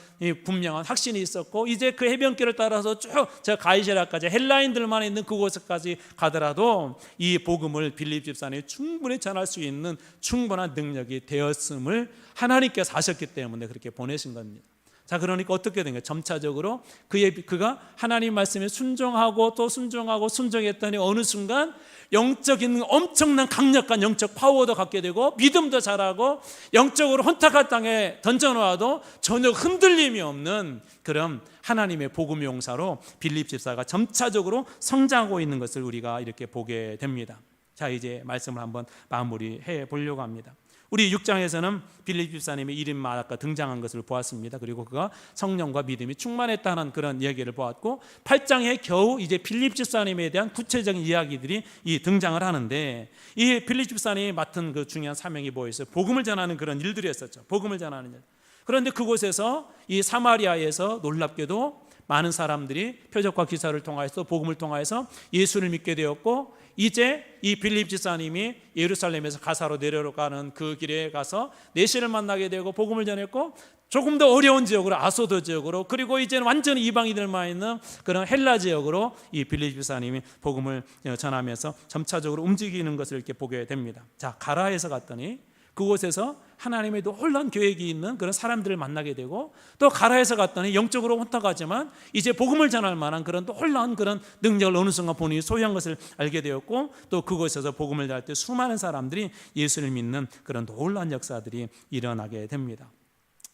분명한 확신이 있었고, 이제 그 해변길을 따라서 쭉 저 가이사라까지 헬라인들만 있는 그곳까지 가더라도 이 복음을 빌립 집사님이 충분히 전할 수 있는 충분한 능력이 되었음을 하나님께서 하셨기 때문에 그렇게 보내신 겁니다. 자, 그러니까 어떻게 된 거예요? 점차적으로 그가 하나님 말씀에 순종하고 또 순종했더니 어느 순간 영적인 엄청난 강력한 영적 파워도 갖게 되고 믿음도 자라고 영적으로 혼탁한 땅에 던져놓아도 전혀 흔들림이 없는 그런 하나님의 복음의 용사로 빌립 집사가 점차적으로 성장하고 있는 것을 우리가 이렇게 보게 됩니다. 자, 이제 말씀을 한번 마무리해 보려고 합니다. 우리 6장에서는 빌립 집사님의 이름만 아까 등장한 것을 보았습니다. 그리고 그가 성령과 믿음이 충만했다는 그런 얘기를 보았고 8장에 겨우 이제 빌립 집사님에 대한 구체적인 이야기들이 등장을 하는데 이 빌립 집사님이 맡은 그 중요한 사명이 뭐였어요? 복음을 전하는 그런 일들이었었죠. 복음을 전하는 일. 그런데 그곳에서 이 사마리아에서 놀랍게도 많은 사람들이 표적과 기사를 통하여서 복음을 통하여서 예수를 믿게 되었고 이제 이 빌립 집사님이 예루살렘에서 가사로 내려가는 그 길에 가서 내시를 만나게 되고 복음을 전했고 조금 더 어려운 지역으로 아소도 지역으로 그리고 이제는 완전히 이방인들만 있는 그런 헬라 지역으로 이 빌립 집사님이 복음을 전하면서 점차적으로 움직이는 것을 이렇게 보게 됩니다. 자, 가라에서 갔더니 그곳에서 하나님의 놀라운 계획이 있는 그런 사람들을 만나게 되고 또 가라에서 갔더니 영적으로 혼탁하지만 이제 복음을 전할 만한 그런 놀라운 그런 능력을 어느 순간 본인이 소유한 것을 알게 되었고 또 그곳에서 복음을 전할 때 수많은 사람들이 예수를 믿는 그런 놀라운 역사들이 일어나게 됩니다.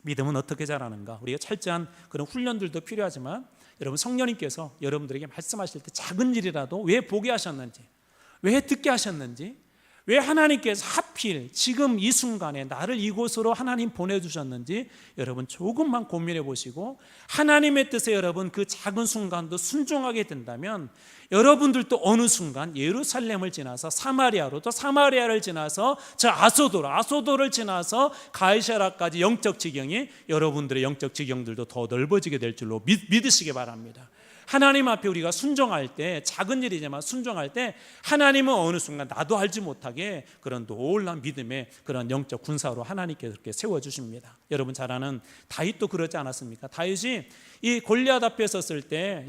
믿음은 어떻게 자라는가? 우리가 철저한 그런 훈련들도 필요하지만 여러분 성령님께서 여러분들에게 말씀하실 때 작은 일이라도 왜 보게 하셨는지 왜 듣게 하셨는지 왜 하나님께서 하필 지금 이 순간에 나를 이곳으로 하나님 보내주셨는지 여러분 조금만 고민해 보시고 하나님의 뜻에 여러분 그 작은 순간도 순종하게 된다면 여러분들도 어느 순간 예루살렘을 지나서 사마리아로 또 사마리아를 지나서 저 아소도를 지나서 가이사라까지 영적 지경이 여러분들의 영적 지경들도 더 넓어지게 될 줄로 믿으시기 바랍니다. 하나님 앞에 우리가 순종할 때 작은 일이지만 순종할 때 하나님은 어느 순간 나도 알지 못하게 그런 놀라운 믿음의 그런 영적 군사로 하나님께서 그렇게 세워주십니다. 여러분 잘 아는 다윗도 그러지 않았습니까? 다윗이 이 골리앗 앞에 섰을 때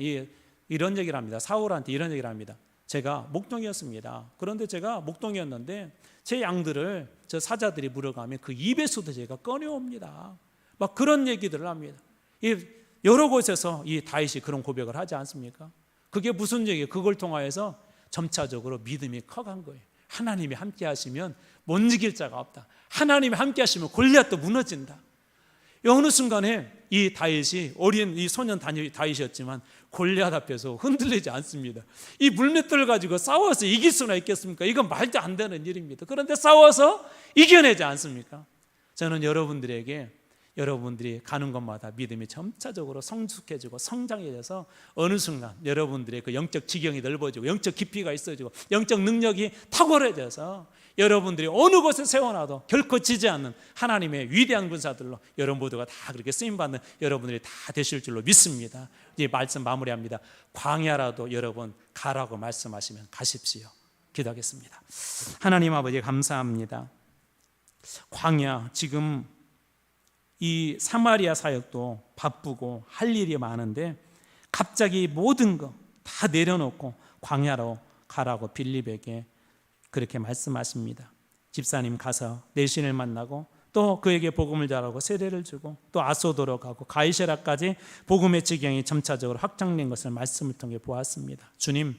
이런 얘기를 합니다. 사울한테 이런 얘기를 합니다. 제가 목동이었습니다. 그런데 제가 목동이었는데 제 양들을 저 사자들이 물어가면 그 입에서도 제가 꺼내옵니다. 막 그런 얘기들을 합니다. 여러 곳에서 이 다윗이 그런 고백을 하지 않습니까? 그게 무슨 얘기예요? 그걸 통하여서 점차적으로 믿음이 커간 거예요. 하나님이 함께 하시면 못 이길 자가 없다. 하나님이 함께 하시면 골리앗도 무너진다. 어느 순간에 이 다윗이 어린 이 소년 다윗이었지만 골리앗 앞에서 흔들리지 않습니다. 이 물맷돌을 가지고 싸워서 이길 수나 있겠습니까? 이건 말도 안 되는 일입니다. 그런데 싸워서 이겨내지 않습니까? 저는 여러분들이 가는 곳마다 믿음이 점차적으로 성숙해지고 성장해져서 어느 순간 여러분들의 그 영적 지경이 넓어지고 영적 깊이가 있어지고 영적 능력이 탁월해져서 여러분들이 어느 곳에 세워놔도 결코 지지 않는 하나님의 위대한 군사들로 여러분 모두가 다 그렇게 쓰임받는 여러분들이 다 되실 줄로 믿습니다. 이제 말씀 마무리합니다. 광야라도 여러분 가라고 말씀하시면 가십시오. 기도하겠습니다. 하나님 아버지 감사합니다. 광야 지금 이 사마리아 사역도 바쁘고 할 일이 많은데 갑자기 모든 거 다 내려놓고 광야로 가라고 빌립에게 그렇게 말씀하십니다. 집사님 가서 내신을 만나고 또 그에게 복음을 전하고 세례를 주고 또 아소도로 가고 가이사라까지 복음의 지경이 점차적으로 확장된 것을 말씀을 통해 보았습니다. 주님,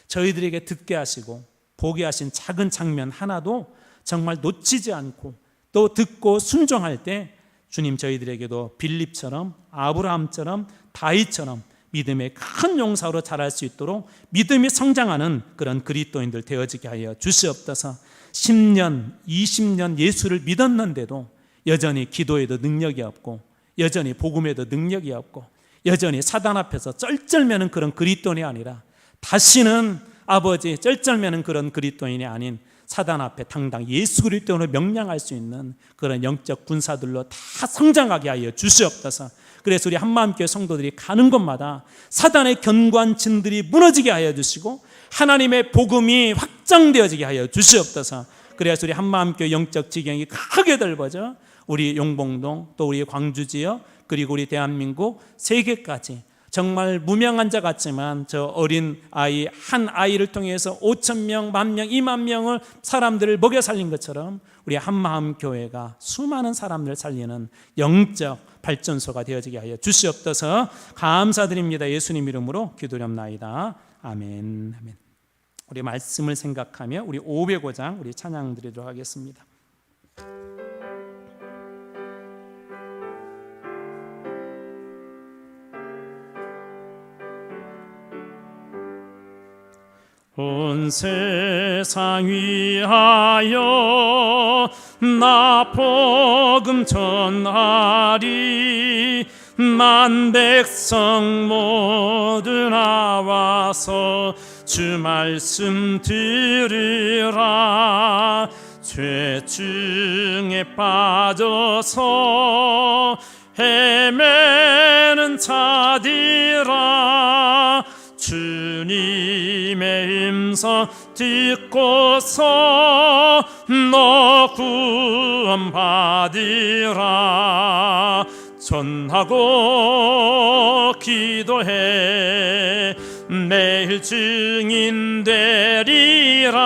저희들에게 듣게 하시고 보게 하신 작은 장면 하나도 정말 놓치지 않고 또 듣고 순종할 때 주님 저희들에게도 빌립처럼 아브라함처럼 다윗처럼 믿음의 큰 용사로 자랄 수 있도록 믿음이 성장하는 그런 그리스도인들 되어지게 하여 주시옵소서. 10년, 20년 예수를 믿었는데도 여전히 기도에도 능력이 없고 여전히 복음에도 능력이 없고 여전히 사단 앞에서 쩔쩔매는 그런 그리스도인이 아니라 다시는 아버지 쩔쩔매는 그런 그리스도인이 아닌 사단 앞에 당당 예수 그리스도로 명령할 수 있는 그런 영적 군사들로 다 성장하게 하여 주시옵소서. 그래서 우리 한마음교회 성도들이 가는 곳마다 사단의 견고한 진들이 무너지게 하여 주시고 하나님의 복음이 확장되어지게 하여 주시옵소서. 그래서 우리 한마음교회 영적 지경이 크게 넓어져 우리 용봉동 또 우리 광주 지역 그리고 우리 대한민국 세계까지 정말 무명한 자 같지만 저 어린 아이 한 아이를 통해서 5,000명, 10,000명, 20,000명을 사람들을 먹여 살린 것처럼 우리 한마음 교회가 수많은 사람들을 살리는 영적 발전소가 되어지게 하여 주시옵소서. 감사드립니다. 예수님 이름으로 기도합나이다. 아멘. 아멘. 우리 말씀을 생각하며 우리 505장 우리 찬양 드리도록 하겠습니다. 온 세상 위하여 나 복음 전하리. 만 백성 모두 나와서 주 말씀 들으라. 죄 중에 빠져서 헤매는 자들아, 주님의 음성 듣고서 너 구원 받으라. 전하고 기도해 매일 증인 되리라.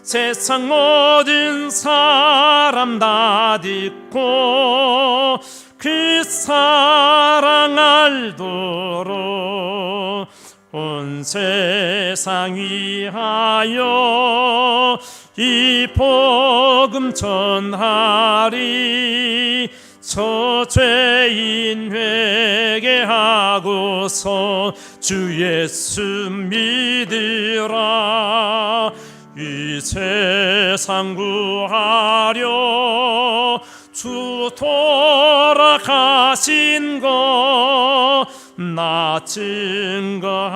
세상 모든 사람 다 듣고 그 사랑 알도록 온 세상 위하여 이 복음 전하리. 저 죄인 회개하고서 주 예수 믿으라. 이 세상 구하려 주 돌아가신 것 나 증거하지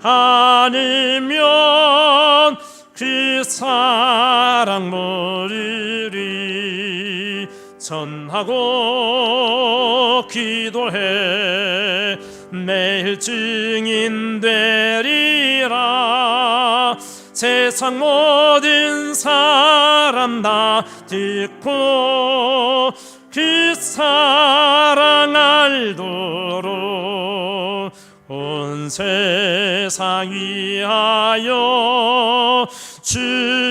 않으면 그 사랑 모르리. 전하고 기도해 매일 증인 되리라. 세상 모든 사람 다 듣고 그 사랑 알도록 온 세상 위하여 주의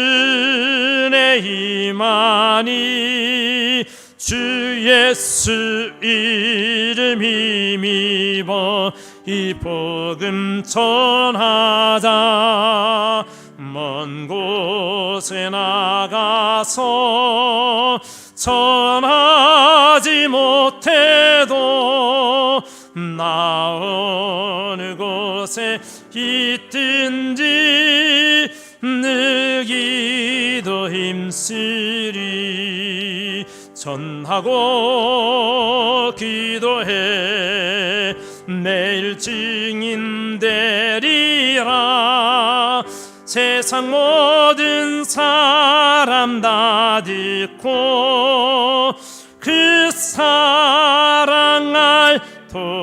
임하니. 주 예수 이름 힘입어 이 복음 전하자. 먼 곳에 나가서 전하지 못해도 나 어느 곳에 있든지 늘 기도 힘쓰리. 전하고 기도해 매일 증인 되리라. 세상 모든 사람 다 듣고 그 사랑 알도록.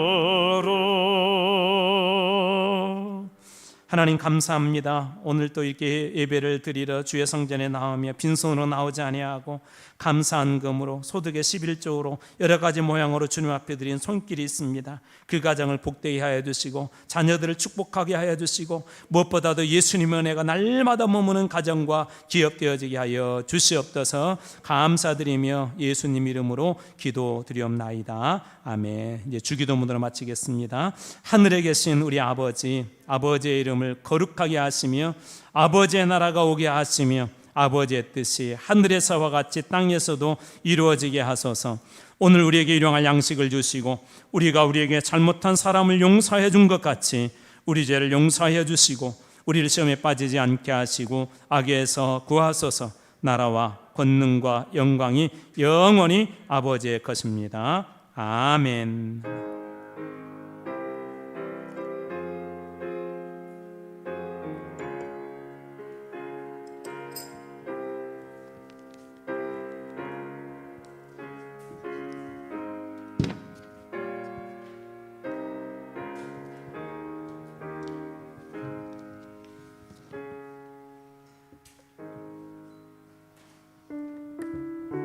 하나님 감사합니다. 오늘 또 이렇게 예배를 드리러 주의 성전에 나오며 빈손으로 나오지 아니하고 감사한 금으로 소득의 11조로 여러 가지 모양으로 주님 앞에 드린 손길이 있습니다. 그 가정을 복되게 하여 주시고 자녀들을 축복하게 하여 주시고 무엇보다도 예수님의 은혜가 날마다 머무는 가정과 기업되어지게 하여 주시옵소서. 감사드리며 예수님 이름으로 기도드리옵나이다. 아멘. 이제 주기도문으로 마치겠습니다. 하늘에 계신 우리 아버지, 아버지의 이름을 거룩하게 하시며 아버지의 나라가 오게 하시며 아버지의 뜻이 하늘에서와 같이 땅에서도 이루어지게 하소서. 오늘 우리에게 일용할 양식을 주시고 우리가 우리에게 잘못한 사람을 용서해 준 것 같이 우리 죄를 용서해 주시고 우리를 시험에 빠지지 않게 하시고 악에서 구하소서. 나라와 권능과 영광이 영원히 아버지의 것입니다. 아멘.